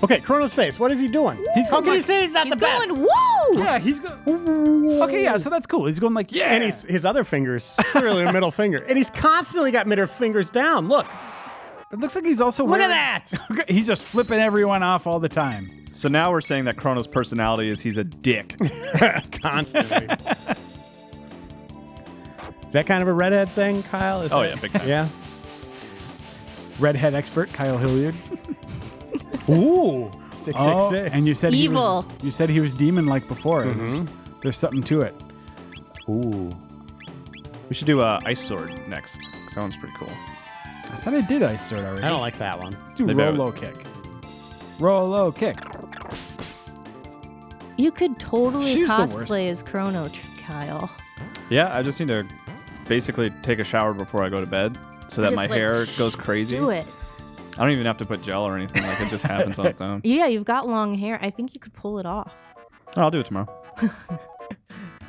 Okay, Chrono's face. What is he doing? How can you say he's not He's the best? going, woo! yeah, he's going. Okay, yeah, so that's cool. He's going like, yeah. And his other finger's clearly a middle finger. And he's constantly got middle fingers down. Look. It looks like he's also Look wearing- at that. He's just flipping everyone off all the time. So now we're saying that Chrono's personality is he's a dick. Constantly. Is that kind of a redhead thing, Kyle? Oh, yeah, big time. Yeah. Redhead expert Kyle Hilliard. Ooh. 666. And you said Evil. You said he was demon-like before. There's something to it. Ooh. We should do Ice Sword next. 'Cause that one's pretty cool. I thought I did Ice Sword already. I don't like that one. Let's do Maybe I Roll would- Low Kick. Roll Low Kick. You could totally She's the worst. cosplay as Chrono, Kyle. Yeah, I just need to basically take a shower before I go to bed so that Just, my like, hair goes crazy. Do it. I don't even have to put gel or anything. Like, it just happens on its own. Yeah, you've got long hair. I think you could pull it off. Oh, I'll do it tomorrow.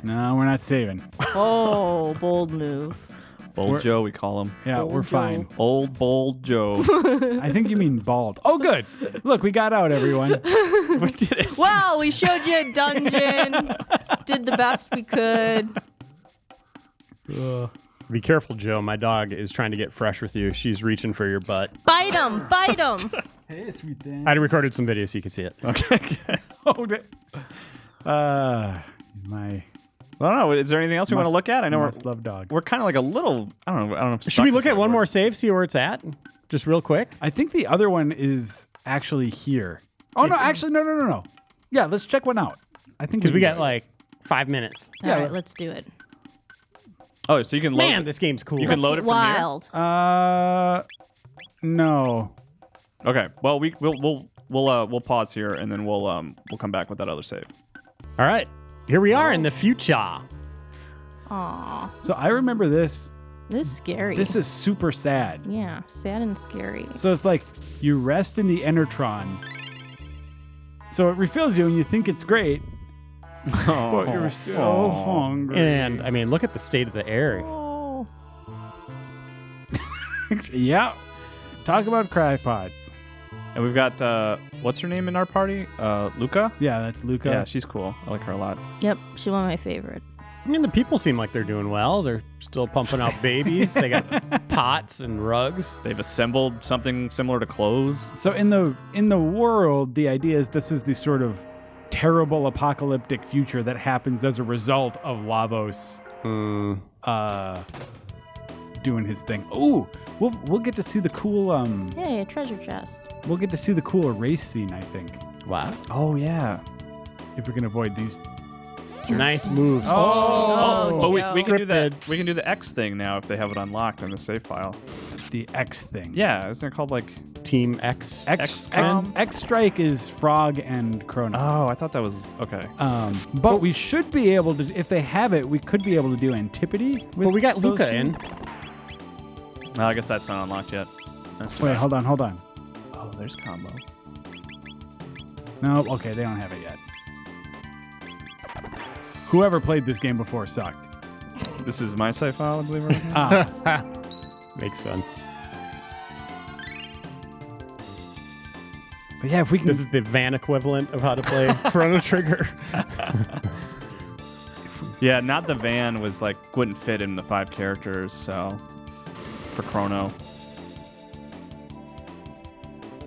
No, we're not saving. Oh, bold move. Bold We're- Joe, we call him. Yeah, Bold we're Joe. fine. Old Bold Joe. I think you mean bald. Oh, good. Look, we got out, everyone. We did it. Well, we showed you a dungeon. Did the best we could. Be careful, Joe. My dog is trying to get fresh with you. She's reaching for your butt. Bite him. Bite him. Hey, sweet thing. I recorded some videos so you can see it. Okay. Oh, my I don't know. Is there anything else we want to look at? I know must love dogs. we're kind of like a little. I don't know. If Should we stuck look is the at right one word. more save, see where it's at? Just real quick. I think the other one is actually here. Oh, no, actually, no. Yeah, let's check one out. I think Because we it's- got like 5 minutes. All Yeah. right, let's do it. Oh, so you can load. Man, this game's cool. You can load it Get from here? wild. No. Okay. Well, we'll pause here and then we'll come back with that other save. All right. Here we are in the future. Aw, So I remember this. this is scary. This is super sad. yeah, sad and scary. So it's like you rest in the Enertron. So it refills you and you think it's great, but you're still hungry. And I mean, look at the state of the air. Oh, Yeah. Talk about crackpots. And we've got what's her name in our party? Luca. Yeah, that's Luca. Yeah, she's cool. I like her a lot. yep, she's one of my favorite. I mean, the people seem like they're doing well. They're still pumping out babies. They got pots and rugs. They've assembled something similar to clothes. So in the world, the idea is this is the sort of terrible apocalyptic future that happens as a result of Lavos doing his thing. Ooh, we'll get to see the cool Hey, a treasure chest. we'll get to see the cool race scene, I think, Wow. Oh yeah. if we can avoid these. Nice moves. Oh, But we Joe. can do that. We can do the X thing now if they have it unlocked in the save file. The X thing. Yeah, isn't it called like? Team X. X Strike is Frog and Chrono. Oh, I thought that was okay. But we should be able to, if they have it, we could be able to do Antipody. But we got those Luca two. in. Well, I guess that's not unlocked yet. That's Wait, hold on. Oh, there's combo. No, okay, they don't have it yet. Whoever played this game before sucked. This is my save file, I believe. Right now. Makes sense. But yeah, if we can. This is the van equivalent of how to play Chrono Trigger. Yeah, not the van was like wouldn't fit in the 5 characters. So for Chrono,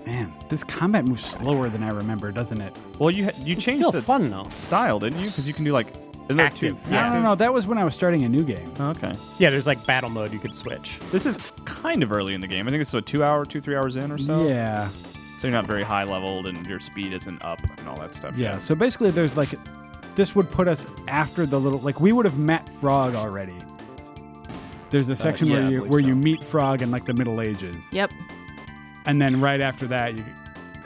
Man, this combat moves slower than I remember, doesn't it? well, you It's changed still the fun though. style, didn't you? Because you can do like isn't there Active, two? yeah. No. That was when I was starting a new game. Oh, okay. Yeah, there's like battle mode you could switch. This is kind of early in the game. I think it's 3 hours in or so. Yeah. So you're not very high leveled and your speed isn't up and all that stuff. Yeah. So basically, there's like. This would put us after the little. Like, we would have met Frog already. There's a section yeah, I where believe you so. meet Frog in like the Middle Ages. Yep. And then right after that,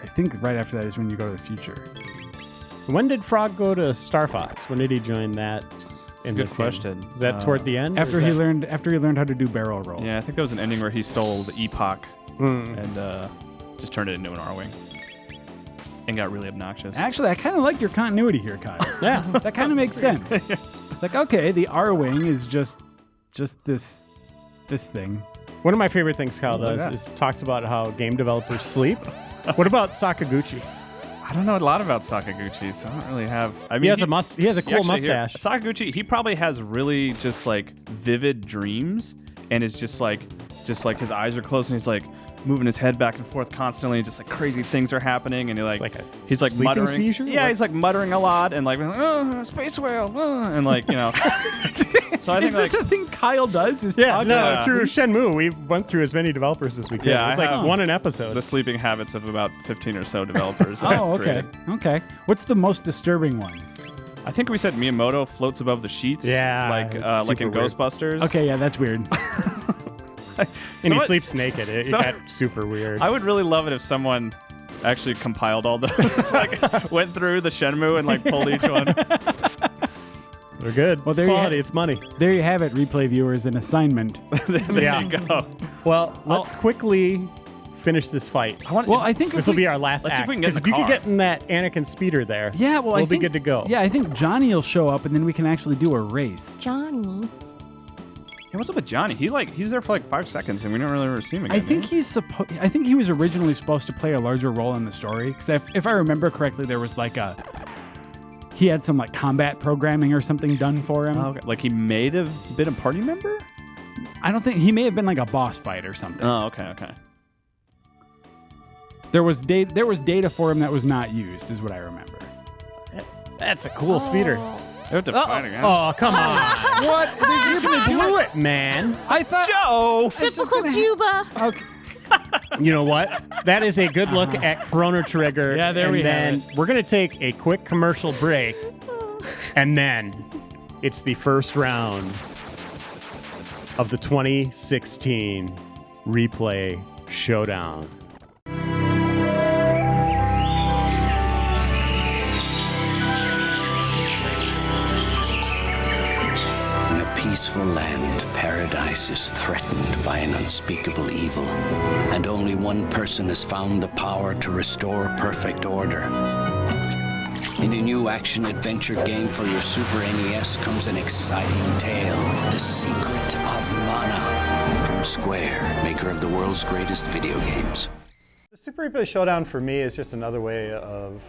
I think right after that is when you go to the future. When did Frog go to Star Fox? When did he join that? It's a good this game? question. Is that toward the end? or After is he that- learned how to do barrel rolls. Yeah, I think there was an ending where he stole the Epoch Mm. and just turned it into an R-Wing. and got really obnoxious. Actually, I kind of like your continuity here, Kyle. Yeah. That kind of makes sense. It's like, okay, the R-Wing is just this thing. One of my favorite things Kyle Look at does that. is talks about how game developers sleep. What about Sakaguchi? I don't know a lot about Sakaguchi, so I don't really have. I mean, He has a cool actually, here, mustache. Sakaguchi, he probably has really just like vivid dreams, and is just like his eyes are closed, and he's like moving his head back and forth constantly, and just like crazy things are happening, and he's like sleeping muttering. seizure? Yeah, What? he's like muttering a lot, and like space whale, and like So I think Is this a thing Kyle does? Is Yeah, talk no, about through sleep? Shenmue, we went through as many developers as we could. Yeah, It's I like have. one an episode. the sleeping habits of about 15 or so developers. that Oh, I've okay. created. Okay. What's the most disturbing one? I think we said Miyamoto floats above the sheets. Yeah, like it's like in super weird. Ghostbusters. Okay, yeah, that's weird. And he So what- sleeps naked. It so- got super weird. I would really love it if someone actually compiled all those, like went through the Shenmue and like pulled each one. They're good. Well, It's there you quality. ha- It's money. There you have it, replay viewers, an assignment. There Yeah. you go. Well, let's quickly finish this fight. Well, I think This will be our last Let's see if act. we can get in 'Cause the if you could car. get in that Anakin speeder there, Yeah, well, we'll I think, be good to go. Yeah, I think Johnny will show up, and then we can actually do a race. Johnny. Hey, what's up with Johnny? He's there for like 5 seconds and we don't really ever see him again. I think I think he was originally supposed to play a larger role in the story. Because if I remember correctly, there was like he had some like combat programming or something done for him. Oh, okay. Like he may have been a party member? I don't think he may have been like a boss fight or something. Oh, okay. There was data for him that was not used, is what I remember. That's a cool speeder. They have to fight again. Oh, come on. What? You blew it, man. I thought. Joe! Typical Juba. Okay. You know what? That is a good look at Chrono Trigger. Yeah, there and we have then we're going to take a quick commercial break. And then it's the first round of the 2016 Replay Showdown. In a peaceful land, paradise is threatened by an unspeakable evil, and only one person has found the power to restore perfect order. In a new action-adventure game for your Super NES comes an exciting tale, The Secret of Mana, from Square, maker of the world's greatest video games. The Super Replay Showdown for me is just another way of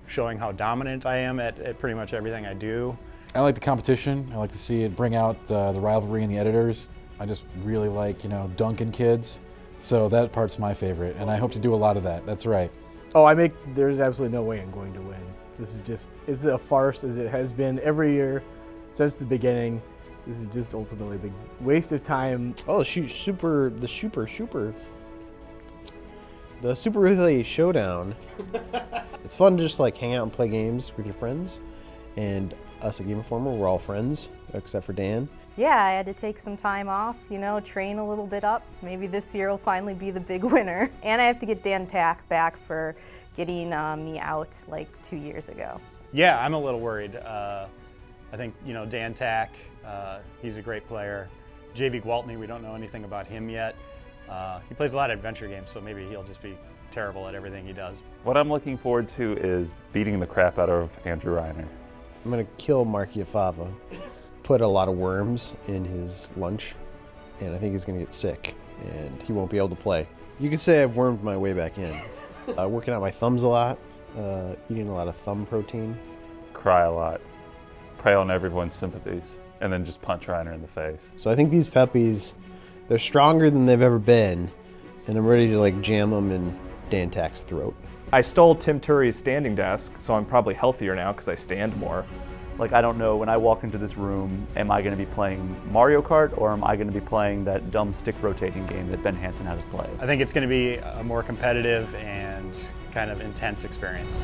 showing how dominant I am at pretty much everything I do. I like the competition. I like to see it bring out the rivalry in the editors. I just really like, dunking kids. So that part's my favorite, and I hope to do a lot of that. That's right. Oh, there's absolutely no way I'm going to win. This is just, it's a farce as it has been every year since the beginning. This is just ultimately a big waste of time. Oh, the Super Replay Showdown. It's fun to just like hang out and play games with your friends. And us at Game Informer, we're all friends, except for Dan. Yeah, I had to take some time off, train a little bit up. Maybe this year will finally be the big winner. And I have to get Dan Tack back for getting me out like 2 years ago. Yeah, I'm a little worried. I think, Dan Tack, he's a great player. JV Gwaltney, we don't know anything about him yet. He plays a lot of adventure games, so maybe he'll just be terrible at everything he does. What I'm looking forward to is beating the crap out of Andrew Reiner. I'm gonna kill Marky Fava, put a lot of worms in his lunch, and I think he's gonna get sick, and he won't be able to play. You could say I've wormed my way back in. Working out my thumbs a lot, eating a lot of thumb protein. Cry a lot, prey on everyone's sympathies, and then just punch Reiner in the face. So I think these puppies, they're stronger than they've ever been, and I'm ready to like jam them in Dan Tack's throat. I stole Tim Turry's standing desk, so I'm probably healthier now because I stand more. Like, I don't know, when I walk into this room, am I going to be playing Mario Kart or am I going to be playing that dumb stick rotating game that Ben Hansen had us play? I think it's going to be a more competitive and kind of intense experience.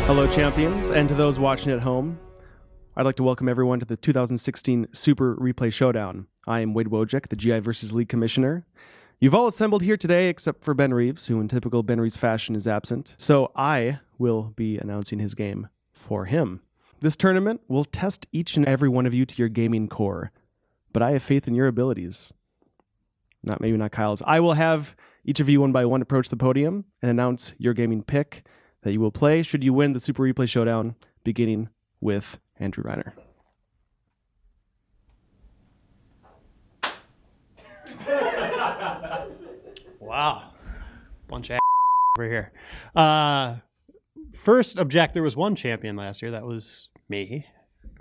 Hello, champions, and to those watching at home, I'd like to welcome everyone to the 2016 Super Replay Showdown. I am Wade Wojcik, the GI vs. League Commissioner. You've all assembled here today except for Ben Reeves, who in typical Ben Reeves fashion is absent, so I will be announcing his game for him. This tournament will test each and every one of you to your gaming core, but I have faith in your abilities. Maybe not Kyle's. I will have each of you one by one approach the podium and announce your gaming pick that you will play should you win the Super Replay Showdown, beginning with Andrew Reiner. Wow. Bunch of over here. First object, there was one champion last year. That was me.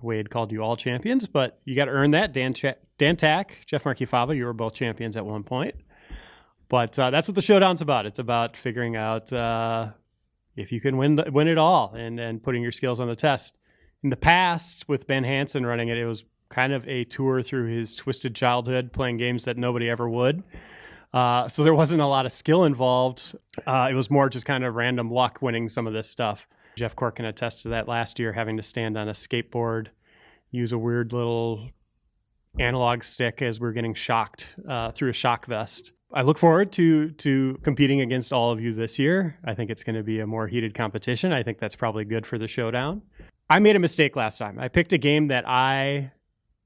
Wade called you all champions, but you got to earn that. Dan Tack, Jeff Markey-Fava, you were both champions at one point. But that's what the showdown's about. It's about figuring out if you can win it all and putting your skills on the test. In the past, with Ben Hansen running it, it was kind of a tour through his twisted childhood, playing games that nobody ever would. So there wasn't a lot of skill involved. It was more just kind of random luck winning some of this stuff. Jeff Cork can attest to that last year, having to stand on a skateboard, use a weird little analog stick as we're getting shocked through a shock vest. I look forward to competing against all of you this year. I think it's going to be a more heated competition. I think that's probably good for the showdown. I made a mistake last time. I picked a game that I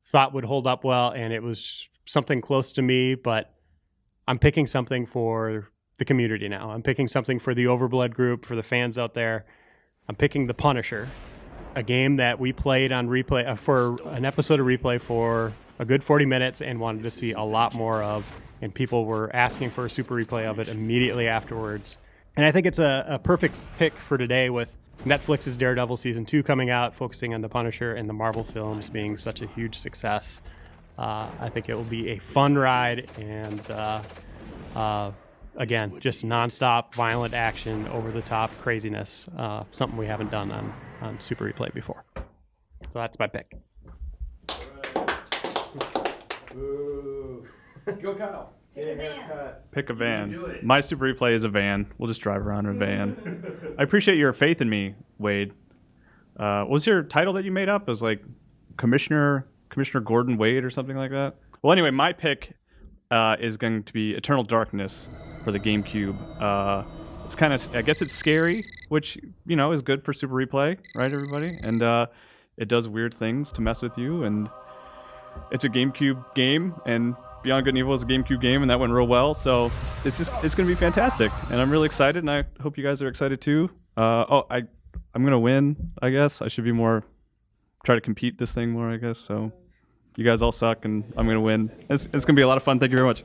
thought would hold up well, and it was something close to me, but I'm picking something for the community now. I'm picking something for the Overblood group, for the fans out there. I'm picking The Punisher, a game that we played on replay for an episode of Replay for a good 40 minutes and wanted to see a lot more of, and people were asking for a Super Replay of it immediately afterwards. And I think it's a perfect pick for today with Netflix's Daredevil Season 2 coming out, focusing on The Punisher, and the Marvel films being such a huge success. I think it will be a fun ride and, again, just nonstop violent action, over-the-top craziness, something we haven't done on Super Replay before. So that's my pick. Go Kyle. Pick a van. My Super Replay is a van. We'll just drive around in a van. I appreciate your faith in me, Wade. What was your title that you made up? It was like Commissioner Gordon Wade or something like that. Well, anyway, my pick is going to be Eternal Darkness for the GameCube. It's kind of, I guess it's scary, which, you know, is good for Super Replay, right, everybody? And it does weird things to mess with you, and it's a GameCube game, and Beyond Good and Evil is a GameCube game, and that went real well, so it's going to be fantastic, and I'm really excited, and I hope you guys are excited too. I'm going to win, I guess. I should be try to compete this thing more, I guess, so you guys all suck, and I'm going to win. It's going to be a lot of fun. Thank you very much.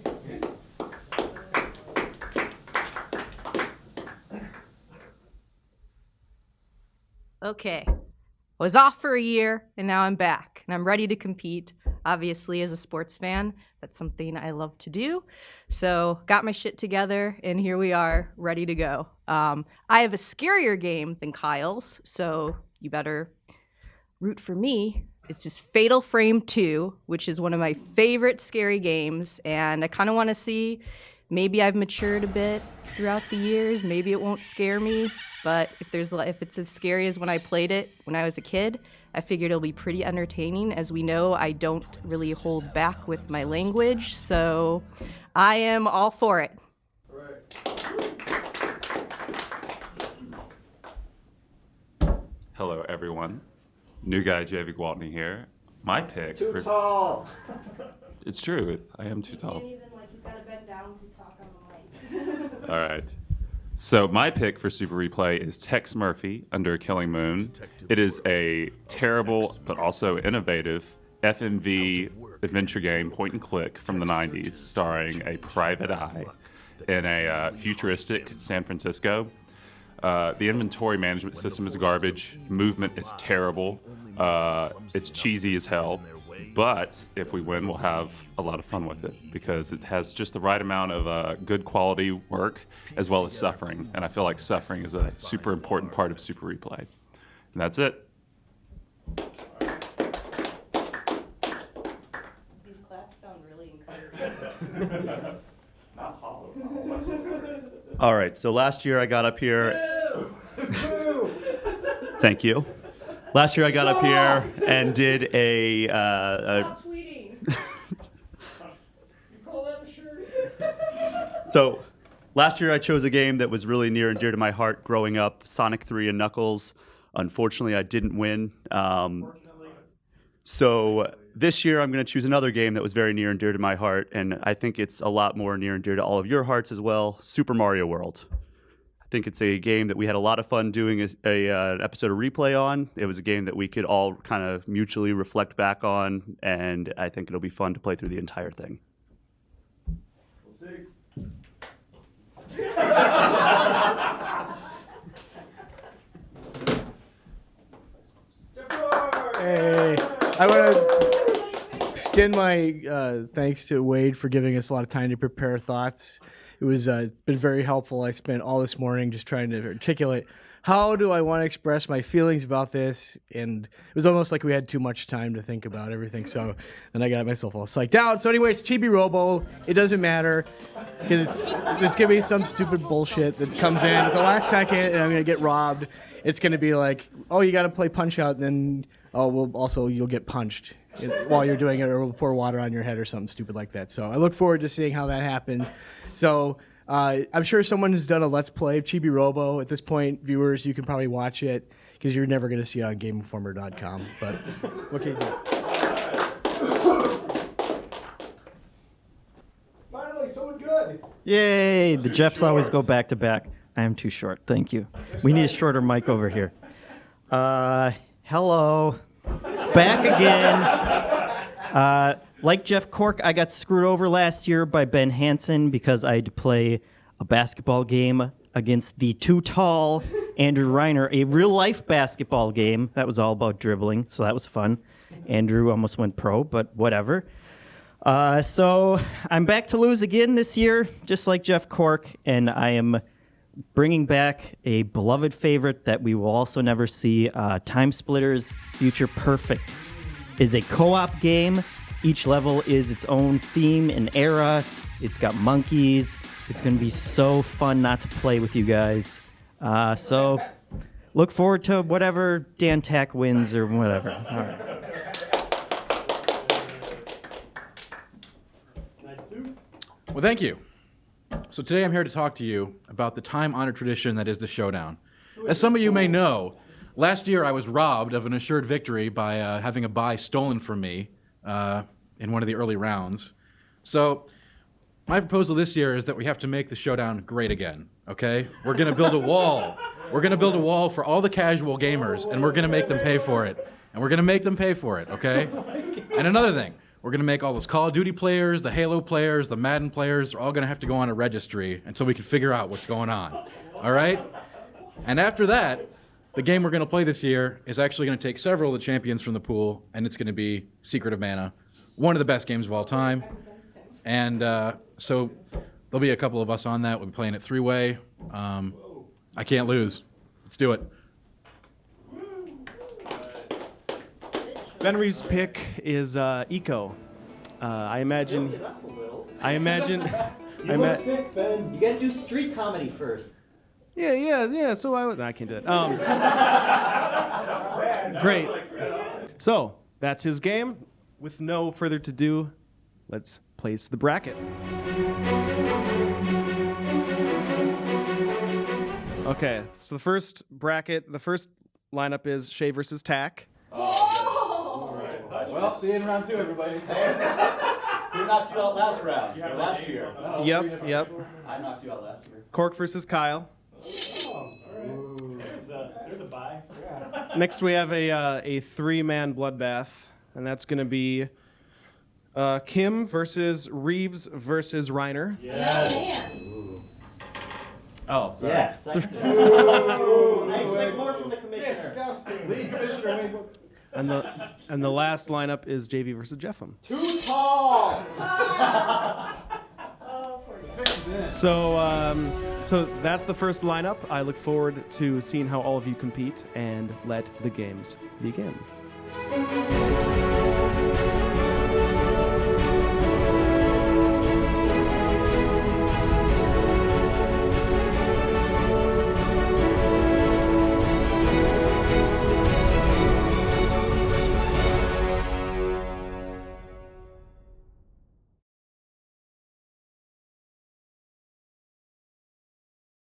Okay. I was off for a year, and now I'm back, and I'm ready to compete. Obviously, as a sports fan, that's something I love to do. So got my shit together, and here we are, ready to go. I have a scarier game than Kyle's, so you better root for me. It's just Fatal Frame 2, which is one of my favorite scary games, and I kind of want to see, maybe I've matured a bit throughout the years. Maybe it won't scare me, but if it's as scary as when I played it when I was a kid, I figured it'll be pretty entertaining. As we know, I don't really hold back with my language, so I am all for it. Hello, everyone. New guy JV Gwaltney here. My pick. Too tall. It's true. I am too tall. He's got to bend down to talk on the mic. All right. So my pick for Super Replay is Tex Murphy, Under a Killing Moon. It is a terrible but also innovative FMV adventure game, point and click from the 90s, starring a private eye in a futuristic San Francisco. The inventory management system is garbage. Movement is terrible. It's cheesy as hell. But if we win, we'll have a lot of fun with it because it has just the right amount of good quality work as well as suffering. And I feel like suffering is a super important part of Super Replay. And that's it. These claps sound really encouraging. Not hollow. All right, so last year I got up here. Thank you. Last year I got up here and did a. Stop tweeting. You call that a shirt? So, last year I chose a game that was really near and dear to my heart growing up, Sonic 3 and Knuckles. Unfortunately, I didn't win. So this year, I'm going to choose another game that was very near and dear to my heart, and I think it's a lot more near and dear to all of your hearts as well, Super Mario World. I think it's a game that we had a lot of fun doing an episode of Replay on. It was a game that we could all kind of mutually reflect back on, and I think it'll be fun to play through the entire thing. We'll see. Hey, I want to extend my thanks to Wade for giving us a lot of time to prepare thoughts. It's been very helpful. I spent all this morning just trying to articulate how do I want to express my feelings about this, and it was almost like we had too much time to think about everything. So then I got myself all psyched out. So anyways, Chibi Robo, it doesn't matter because there's gonna be some stupid bullshit that comes in at the last second, and I'm gonna get robbed. It's gonna be like, oh, you got to play Punch Out, and then you'll get punched while you're doing it, or we'll pour water on your head or something stupid like that. So I look forward to seeing how that happens. So I'm sure someone has done a Let's Play of Chibi Robo. At this point, viewers, you can probably watch it because you're never going to see it on GameInformer.com. But what can you do? Finally, someone good. Yay! The Jeffs always go back to back. I am too short. Thank you. We need a shorter mic over here. Hello. Back again. Like Jeff Cork, I got screwed over last year by Ben Hansen because I had to play a basketball game against the too tall Andrew Reiner, a real-life basketball game. That was all about dribbling, so that was fun. Andrew almost went pro, but whatever. So I'm back to lose again this year, just like Jeff Cork, and I am bringing back a beloved favorite that we will also never see. Time Splitters Future Perfect is a co-op game. Each level is its own theme and era. It's got monkeys. It's going to be so fun not to play with you guys. So look forward to whatever Dan Tack wins or whatever. All right. Well, thank you. So today I'm here to talk to you about the time-honored tradition that is the Showdown. As some of you may know, last year I was robbed of an assured victory by having a buy stolen from me in one of the early rounds. So my proposal this year is that we have to make the Showdown great again, okay? We're going to build a wall. We're going to build a wall for all the casual gamers, and we're going to make them pay for it. And we're going to make them pay for it, okay? And another thing, we're going to make all those Call of Duty players, the Halo players, the Madden players, are all going to have to go on a registry until we can figure out what's going on, all right? And after that, the game we're going to play this year is actually going to take several of the champions from the pool, and it's going to be Secret of Mana, one of the best games of all time. And so there'll be a couple of us on that. We'll be playing it three-way. I can't lose. Let's do it. Benry's pick is Eco. I imagine. You look sick, Ben. You gotta do street comedy first. Yeah. So I can't do that. Great. So that's his game. With no further ado, let's place the bracket. Okay, so the first bracket, the first lineup is Shay versus Tack. Well, see you in round two, everybody. Who knocked you out last round? Or last year? Yep. I knocked you out last year. Cork versus Kyle. There's a bye. Yeah. Next, we have a three-man bloodbath, and that's going to be Kim versus Reeves versus Reiner. Yes. Oh, sorry. Yes. I expect more from the commissioner. Disgusting. Lead commissioner. And the last lineup is JV versus Jeffem. Too tall. So that's the first lineup. I look forward to seeing how all of you compete, and let the games begin.